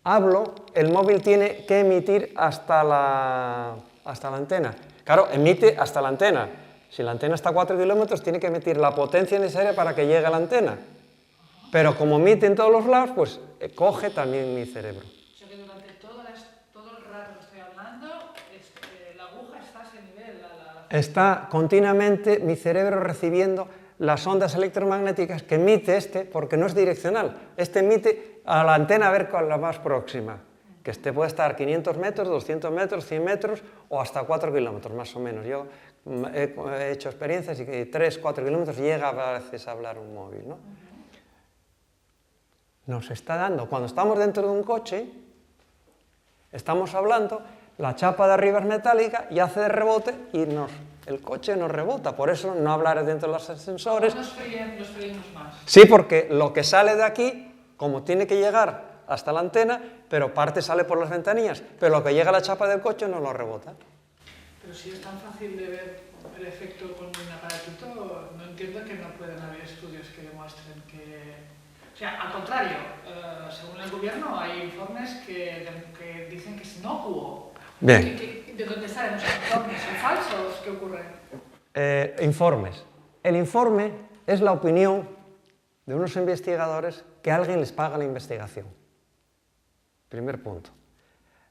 hablo, el móvil tiene que emitir hasta la antena. Claro, emite hasta la antena. Si la antena está a 4 kilómetros, tiene que emitir la potencia necesaria para que llegue a la antena. Pero como emite en todos los lados, pues coge también mi cerebro. O sea que durante todo el rato que estoy hablando, la aguja está a ese nivel. Está continuamente mi cerebro recibiendo las ondas electromagnéticas que emite porque no es direccional. Emite a la antena a ver cuál es la más próxima. Que puede estar 500 metros, 200 metros, 100 metros o hasta 4 kilómetros más o menos. Yo he hecho experiencias y que 3, 4 kilómetros llega a veces a hablar un móvil, ¿no? Nos está dando, cuando estamos dentro de un coche, estamos hablando, la chapa de arriba es metálica y hace de rebote y el coche nos rebota. Por eso no hablar dentro de los ascensores. Nos freímos más. Sí, porque lo que sale de aquí, como tiene que llegar hasta la antena, pero parte sale por las ventanillas, pero lo que llega a la chapa del coche no lo rebota. Pero si es tan fácil de ver el efecto con un aparatito, no entiendo que no pueden haber estudios que demuestren que... O sea, al contrario, según el gobierno hay informes que dicen que es inocuo. Bien. ¿De dónde salen los informes? ¿Son falsos? ¿Qué ocurre? Informes. El informe es la opinión de unos investigadores que alguien les paga la investigación. Primer punto.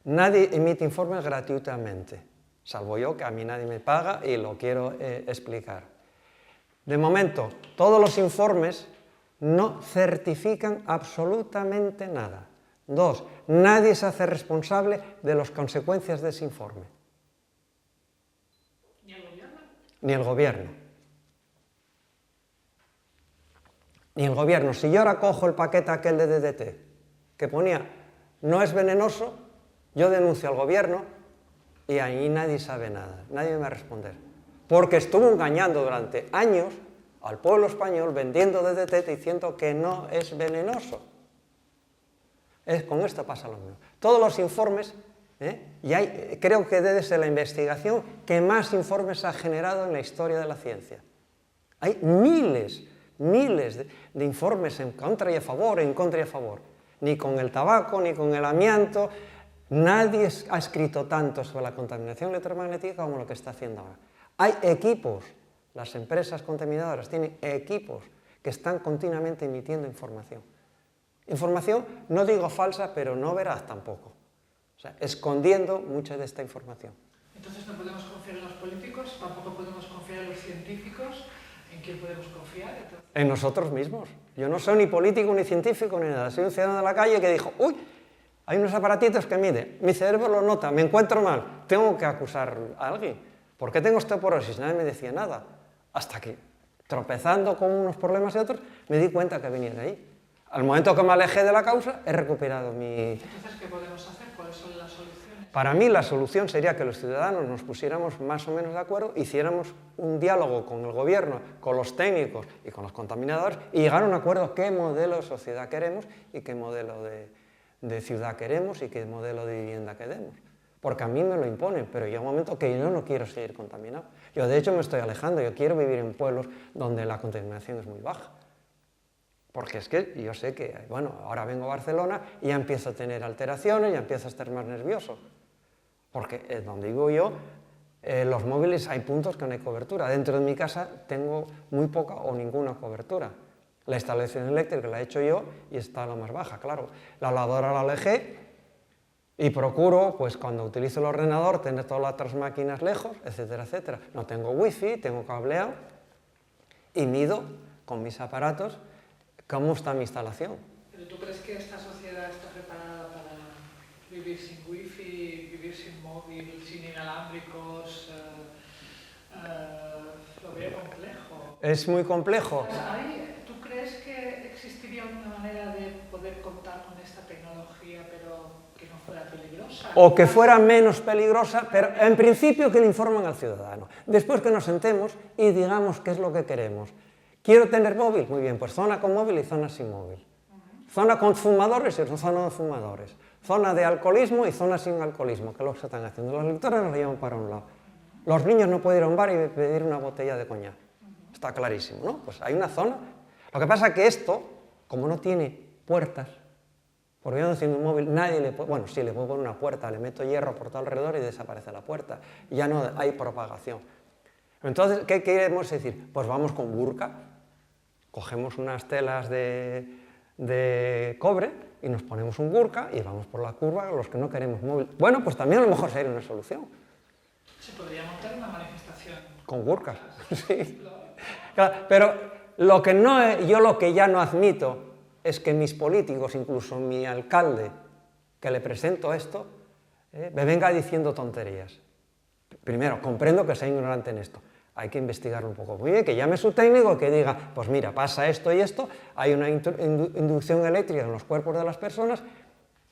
Nadie emite informes gratuitamente, salvo yo, que a mí nadie me paga y lo quiero explicar. De momento, todos los informes no certifican absolutamente nada. 2, nadie se hace responsable de las consecuencias de ese informe. ¿Ni el gobierno? Ni el gobierno. Ni el gobierno. Si yo ahora cojo el paquete aquel de DDT, que ponía no es venenoso, yo denuncio al gobierno y ahí nadie sabe nada, nadie me va a responder. Porque estuvo engañando durante años al pueblo español vendiendo DDT diciendo que no es venenoso. Con esto pasa lo mismo. Todos los informes, y creo que debe ser la investigación que más informes ha generado en la historia de la ciencia. Hay miles de informes en contra y a favor, en contra y a favor. Ni con el tabaco, ni con el amianto. Nadie ha escrito tanto sobre la contaminación electromagnética como lo que está haciendo ahora. Hay equipos, las empresas contaminadoras tienen equipos que están continuamente emitiendo información. Información, no digo falsa, pero no veraz tampoco. O sea, escondiendo mucha de esta información. Entonces no podemos confiar en los políticos, tampoco podemos confiar en los científicos. ¿En quién podemos confiar? Entonces... En nosotros mismos. Yo no soy ni político, ni científico, ni nada. Soy un ciudadano de la calle que dijo, uy, hay unos aparatitos que miden, mi cerebro lo nota, me encuentro mal, tengo que acusar a alguien. ¿Por qué tengo osteoporosis? Nadie me decía nada. Hasta que, tropezando con unos problemas y otros, me di cuenta que venía de ahí. Al momento que me alejé de la causa, he recuperado mi... Entonces, ¿qué podemos hacer? ¿Cuáles son las soluciones? Para mí, la solución sería que los ciudadanos nos pusiéramos más o menos de acuerdo, hiciéramos un diálogo con el gobierno, con los técnicos y con los contaminadores y llegar a un acuerdo qué modelo de sociedad queremos y qué modelo de ciudad queremos y qué modelo de vivienda queremos. Porque a mí me lo imponen, pero llega un momento que yo no quiero seguir contaminado. Yo, de hecho, me estoy alejando. Yo quiero vivir en pueblos donde la contaminación es muy baja. Porque es que yo sé que, bueno, ahora vengo a Barcelona y ya empiezo a tener alteraciones, ya empiezo a estar más nervioso. Porque donde vivo yo, los móviles hay puntos que no hay cobertura. Dentro de mi casa tengo muy poca o ninguna cobertura. La instalación eléctrica la he hecho yo y está la más baja, claro. La lavadora la alejé y procuro, pues cuando utilizo el ordenador, tener todas las otras máquinas lejos, etcétera, etcétera. No tengo wifi, tengo cableado y mido con mis aparatos cómo está mi instalación. ¿Pero tú crees que esta sociedad está preparada para vivir sin wifi, vivir sin móvil, sin inalámbricos? Lo veo complejo. Es muy complejo. ¿Tú crees que existiría una manera de poder contar con esta tecnología, pero que no fuera peligrosa? O que fuera menos peligrosa, pero en principio que le informen al ciudadano. Después que nos sentemos y digamos qué es lo que queremos. ¿Quiero tener móvil? Muy bien, pues zona con móvil y zona sin móvil. Zona con fumadores y zona de fumadores. Zona de alcoholismo y zona sin alcoholismo, que es lo que se están haciendo. Los lectores nos llevan para un lado. Los niños no pueden ir a un bar y pedir una botella de coñac. Está clarísimo, ¿no? Pues hay una zona. Lo que pasa es que esto, como no tiene puertas, porque yo no haciendo un móvil, nadie le puede... Bueno, sí, le puedo poner una puerta, le meto hierro por todo alrededor y desaparece la puerta. Ya no hay propagación. Entonces, ¿qué queremos decir? Pues vamos con burka, cogemos unas telas de cobre y nos ponemos un burka y vamos por la curva los que no queremos móvil. Bueno, pues también a lo mejor sería una solución. Se podría montar una manifestación. Con burkas, sí. Claro, pero yo lo que ya no admito es que mis políticos, incluso mi alcalde, que le presento esto, me venga diciendo tonterías. Primero, comprendo que sea ignorante en esto. Hay que investigarlo un poco. Muy bien, que llame su técnico y que diga, pues mira, pasa esto y esto, hay una inducción eléctrica en los cuerpos de las personas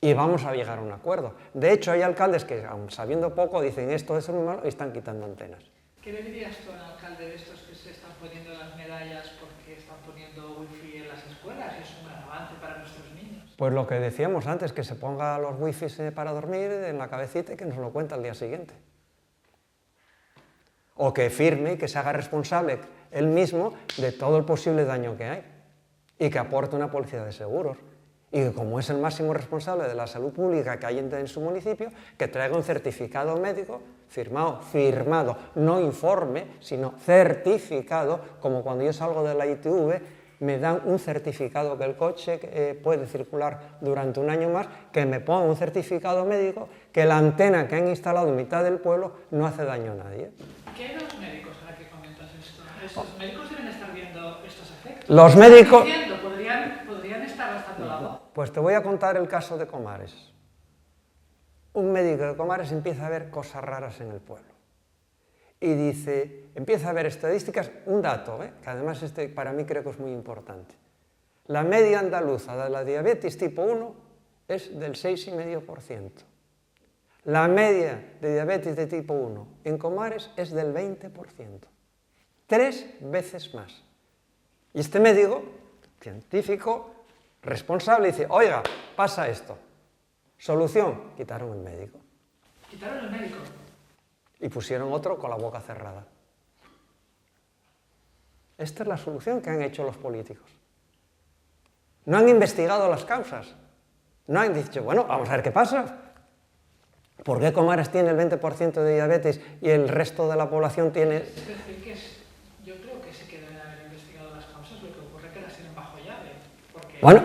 y vamos a llegar a un acuerdo. De hecho, hay alcaldes que, aun sabiendo poco, dicen esto es muy malo y están quitando antenas. ¿Qué le dirías tú a un alcalde de estos que se están poniendo las medallas porque están poniendo wifi en las escuelas y es un gran avance para nuestros niños? Pues lo que decíamos antes, que se ponga los wifis para dormir en la cabecita y que nos lo cuenta al día siguiente. O que firme y que se haga responsable él mismo de todo el posible daño que hay y que aporte una policía de seguros. Y que como es el máximo responsable de la salud pública que hay en su municipio, que traiga un certificado médico firmado, no informe, sino certificado, como cuando yo salgo de la ITV, me dan un certificado que el coche puede circular durante un año más, que me ponga un certificado médico, que la antena que han instalado en mitad del pueblo no hace daño a nadie. ¿Qué hay de los médicos ahora que comentas esto? ¿Estos médicos deben estar viendo estos efectos? Los médicos... ¿Podrían estar alzando la voz? Pues te voy a contar el caso de Comares. Un médico de Comares empieza a ver cosas raras en el pueblo. Y dice, empieza a ver estadísticas, un dato, que además para mí creo que es muy importante. La media andaluza de la diabetes tipo 1 es del 6,5%. La media de diabetes de tipo 1 en Comares es del 20%. 3 veces más. Y este médico, científico, responsable, dice, oiga, pasa esto. Solución, quitaron el médico. ¿Quitaron el médico? Y pusieron otro con la boca cerrada. Esta es la solución que han hecho los políticos. No han investigado las causas. No han dicho, bueno, vamos a ver qué pasa. ¿Por qué Comares tiene el 20% de diabetes y el resto de la población tiene...? Es decir, yo creo que sí que deben haber investigado las causas, lo que ocurre es que las tienen bajo llave. Porque bueno,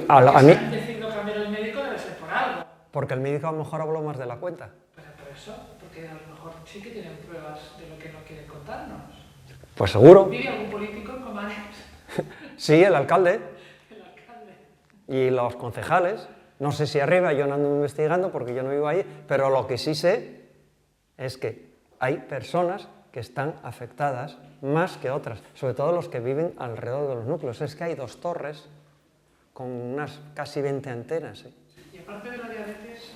a mí... Si han decidido cambiar el médico debe ser por algo. Porque el médico a lo mejor habló más de la cuenta. Pero por eso, porque a lo mejor sí que tienen pruebas de lo que no quieren contarnos. Pues seguro. ¿Vive algún político en Comares? Sí, el alcalde. El alcalde. Y los concejales. No sé si arriba, yo no ando investigando porque yo no vivo ahí, pero lo que sí sé es que hay personas que están afectadas más que otras, sobre todo los que viven alrededor de los núcleos. Es que hay 2 torres con unas casi 20 antenas. Y aparte de la diabetes,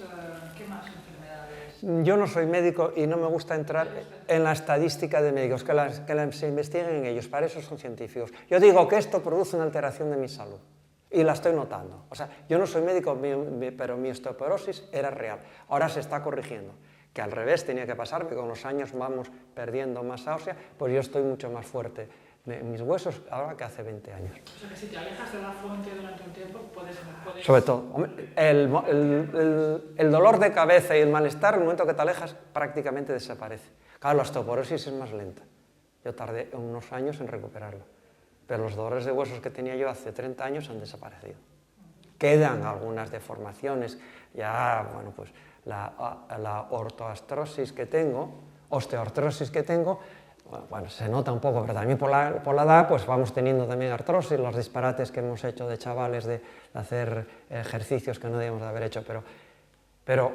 ¿qué más enfermedades? Yo no soy médico y no me gusta entrar en la estadística de médicos, que se investiguen ellos, para eso son científicos. Yo digo que esto produce una alteración de mi salud. Y la estoy notando. O sea, yo no soy médico, pero mi osteoporosis era real. Ahora se está corrigiendo. Que al revés tenía que pasar, que con los años vamos perdiendo masa ósea, pues yo estoy mucho más fuerte de mis huesos ahora que hace 20 años. O sea que si te alejas de la fuente durante un tiempo, puedes... Sobre todo, el dolor de cabeza y el malestar, en el momento que te alejas, prácticamente desaparece. Claro, la osteoporosis es más lenta. Yo tardé unos años en recuperarlo. Pero los dolores de huesos que tenía yo hace 30 años han desaparecido. Quedan algunas deformaciones, ya, bueno, pues la ortoartrosis que tengo, osteoartrosis que tengo, bueno, se nota un poco, pero también por la edad, pues vamos teniendo también artrosis, los disparates que hemos hecho de chavales de hacer ejercicios que no debíamos de haber hecho, pero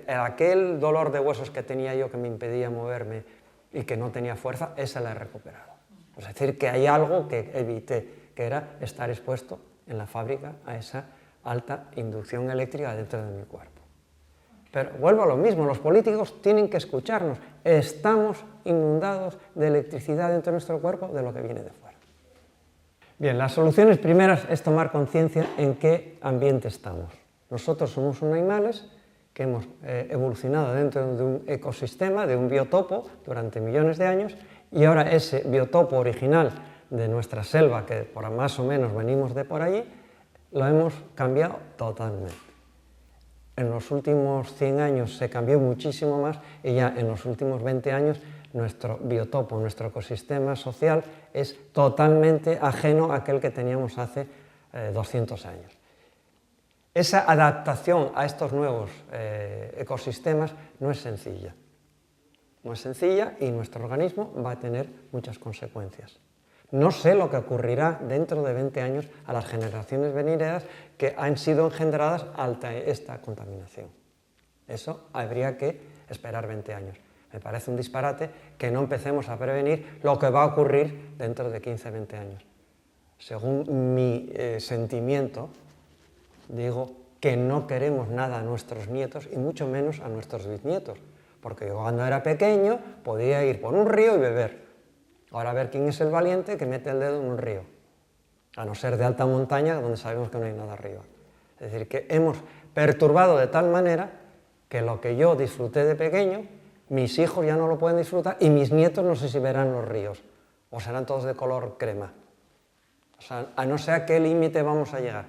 aquel dolor de huesos que tenía yo que me impedía moverme y que no tenía fuerza, ese la he recuperado. Es decir, que hay algo que evité, que era estar expuesto en la fábrica a esa alta inducción eléctrica dentro de mi cuerpo. Pero vuelvo a lo mismo, los políticos tienen que escucharnos. Estamos inundados de electricidad dentro de nuestro cuerpo de lo que viene de fuera. Bien, las soluciones primeras es tomar conciencia en qué ambiente estamos. Nosotros somos unos animales que hemos evolucionado dentro de un ecosistema, de un biotopo, durante millones de años, y ahora ese biotopo original de nuestra selva, que por más o menos venimos de por allí, lo hemos cambiado totalmente. En los últimos 100 años se cambió muchísimo más y ya en los últimos 20 años nuestro biotopo, nuestro ecosistema social es totalmente ajeno a aquel que teníamos hace 200 años. Esa adaptación a estos nuevos ecosistemas no es sencilla. No es sencilla y nuestro organismo va a tener muchas consecuencias. No sé lo que ocurrirá dentro de 20 años a las generaciones venideras que han sido engendradas ante esta contaminación. Eso habría que esperar 20 años. Me parece un disparate que no empecemos a prevenir lo que va a ocurrir dentro de 15, 20 años. Según mi sentimiento, digo que no queremos nada a nuestros nietos y mucho menos a nuestros bisnietos, porque yo cuando era pequeño podía ir por un río y beber. Ahora a ver quién es el valiente que mete el dedo en un río, a no ser de alta montaña donde sabemos que no hay nada arriba. Es decir, que hemos perturbado de tal manera que lo que yo disfruté de pequeño, mis hijos ya no lo pueden disfrutar y mis nietos no sé si verán los ríos o serán todos de color crema. O sea, a no sé a qué límite vamos a llegar.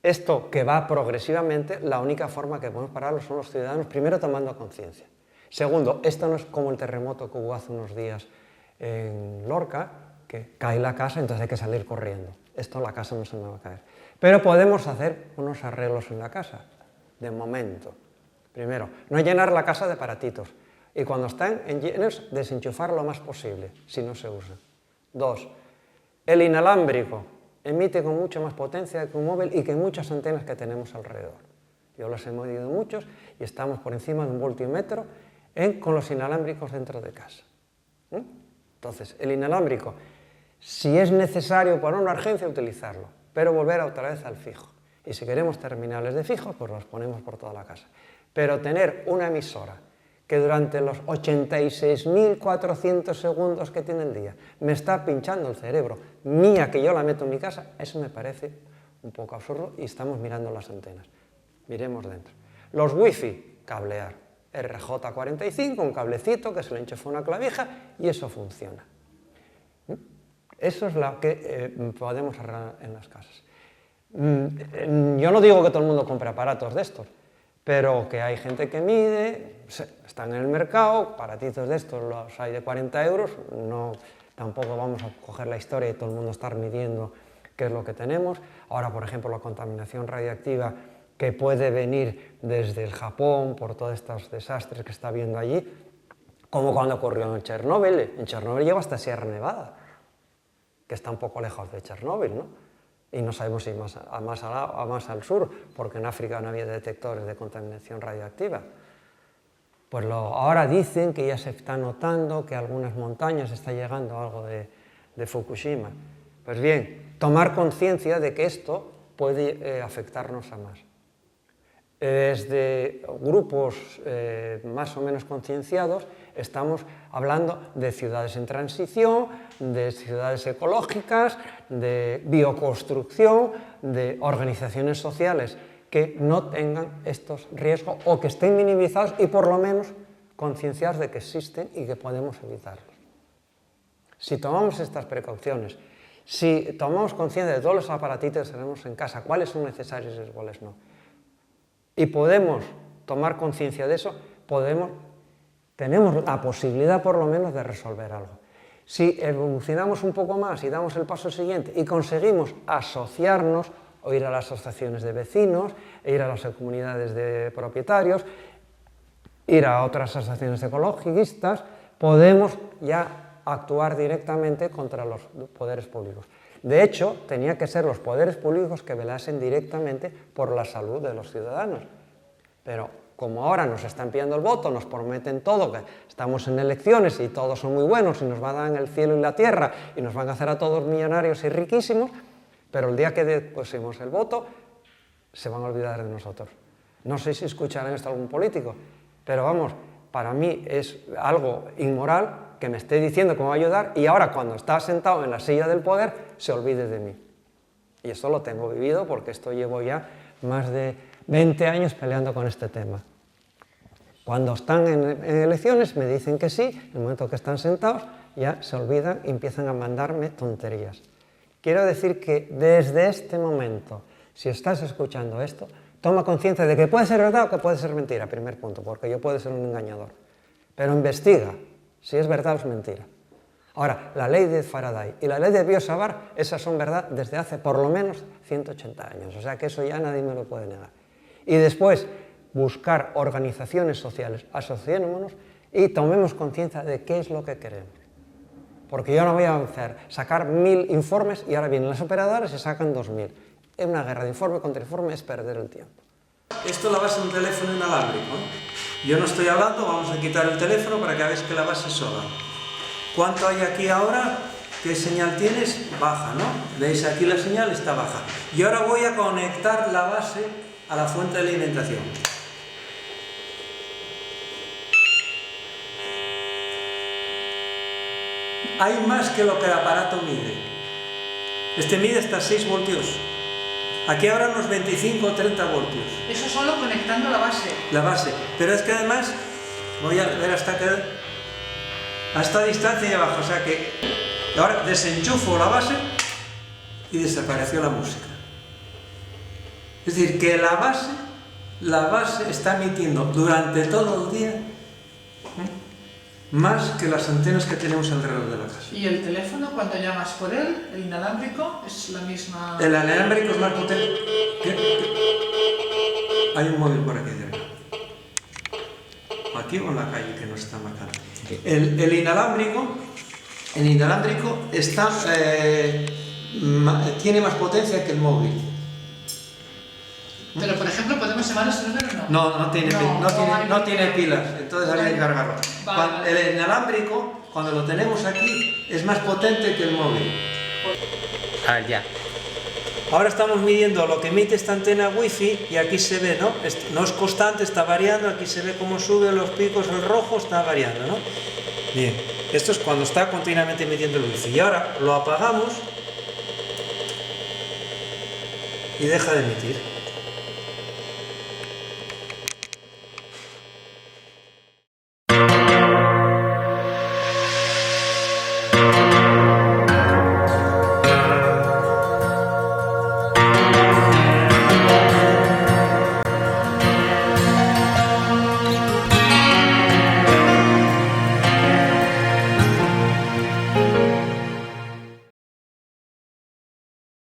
Esto que va progresivamente, la única forma que podemos pararlo son los ciudadanos, primero tomando conciencia. Segundo, esto no es como el terremoto que hubo hace unos días en Lorca, que cae la casa, entonces hay que salir corriendo. Esto la casa no se me va a caer. Pero podemos hacer unos arreglos en la casa, de momento. Primero, no llenar la casa de aparatitos. Y cuando están llenos, desenchufar lo más posible, si no se usa. Dos, el inalámbrico emite con mucha más potencia que un móvil y que muchas antenas que tenemos alrededor. Yo los he medido muchos y estamos por encima de un voltiómetro con los inalámbricos dentro de casa. Entonces, el inalámbrico, si es necesario para una urgencia, utilizarlo, pero volver otra vez al fijo. Y si queremos terminales de fijo, pues los ponemos por toda la casa. Pero tener una emisora que durante los 86.400 segundos que tiene el día me está pinchando el cerebro, mía, que yo la meto en mi casa, eso me parece un poco absurdo y estamos mirando las antenas. Miremos dentro. Los wifi, cablear. RJ45, un cablecito que se le enchufa una clavija y eso funciona. Eso es lo que podemos arreglar en las casas. Yo no digo que todo el mundo compre aparatos de estos, pero que hay gente que mide, están en el mercado, aparatitos de estos los hay de 40 euros, no, tampoco vamos a coger la historia y todo el mundo estar midiendo qué es lo que tenemos. Ahora, por ejemplo, la contaminación radiactiva que puede venir desde el Japón por todos estos desastres que está habiendo allí, como cuando ocurrió en Chernóbil. En Chernóbil llegó hasta Sierra Nevada, que está un poco lejos de Chernóbil, ¿no? Y no sabemos si más al sur, porque en África no había detectores de contaminación radioactiva. Pues ahora dicen que ya se está notando que a algunas montañas está llegando algo de Fukushima. Pues bien, tomar conciencia de que esto puede afectarnos a más. Desde grupos más o menos concienciados estamos hablando de ciudades en transición, de ciudades ecológicas, de bioconstrucción, de organizaciones sociales que no tengan estos riesgos o que estén minimizados y por lo menos concienciados de que existen y que podemos evitarlos. Si tomamos estas precauciones, si tomamos conciencia de todos los aparatitos que tenemos en casa, cuáles son necesarios y cuáles no, y podemos tomar conciencia de eso, tenemos la posibilidad por lo menos de resolver algo. Si evolucionamos un poco más y damos el paso siguiente y conseguimos asociarnos, o ir a las asociaciones de vecinos, ir a las comunidades de propietarios, ir a otras asociaciones ecologistas, podemos ya actuar directamente contra los poderes públicos. De hecho, tenía que ser los poderes públicos que velasen directamente por la salud de los ciudadanos. Pero como ahora nos están pidiendo el voto, nos prometen todo, que estamos en elecciones y todos son muy buenos y nos van a dar el cielo y la tierra y nos van a hacer a todos millonarios y riquísimos, pero el día que pusimos el voto se van a olvidar de nosotros. No sé si escucharán esto algún político, pero vamos, para mí es algo inmoral que me esté diciendo que me va a ayudar y ahora cuando está sentado en la silla del poder se olvide de mí. Y esto lo tengo vivido porque esto llevo ya más de 20 años peleando con este tema. Cuando están en elecciones me dicen que sí, en el momento que están sentados ya se olvidan y empiezan a mandarme tonterías. Quiero decir que desde este momento, si estás escuchando esto, toma conciencia de que puede ser verdad o que puede ser mentira, primer punto, porque yo puedo ser un engañador. Pero investiga si es verdad o es mentira. Ahora, la ley de Faraday y la ley de Biot-Savart, esas son verdad desde hace por lo menos 180 años, o sea que eso ya nadie me lo puede negar. Y después, buscar organizaciones sociales, asociémonos y tomemos conciencia de qué es lo que queremos. Porque yo no voy a sacar 1000 informes y ahora vienen las operadoras y sacan 2000. Es una guerra de informe contra informe, es perder el tiempo. Esto la base de un teléfono inalámbrico. Yo no estoy hablando, vamos a quitar el teléfono para que veáis que la base es sola. ¿Cuánto hay aquí ahora? ¿Qué señal tienes? Baja, ¿no? ¿Veis? Aquí la señal está baja. Y ahora voy a conectar la base a la fuente de alimentación. Hay más que lo que el aparato mide. Este mide hasta 6 voltios. Aquí habrá unos 25 o 30 voltios. Eso solo conectando la base. La base. Pero es que además, voy a ver hasta esta distancia y abajo. O sea que ahora desenchufo la base y desapareció la música. Es decir, que la base está emitiendo durante todo el día más que las antenas que tenemos alrededor de la casa. ¿Y el teléfono, cuando llamas por él, el inalámbrico, es la misma...? El inalámbrico es más potente. Hay un móvil por aquí dentro. Aquí o en la calle que nos está marcando. El inalámbrico está, tiene más potencia que el móvil. Pero, por ejemplo, ¿podemos llamar a este número o no? No tiene pilas, entonces habría que cargarlo. Vale. El inalámbrico, cuando lo tenemos aquí, es más potente que el móvil. Ya. Ahora estamos midiendo lo que emite esta antena wifi y aquí se ve, ¿no? No es constante, está variando, aquí se ve cómo sube los picos, el rojo está variando, ¿no? Bien, esto es cuando está continuamente emitiendo el wifi. Y ahora lo apagamos y deja de emitir.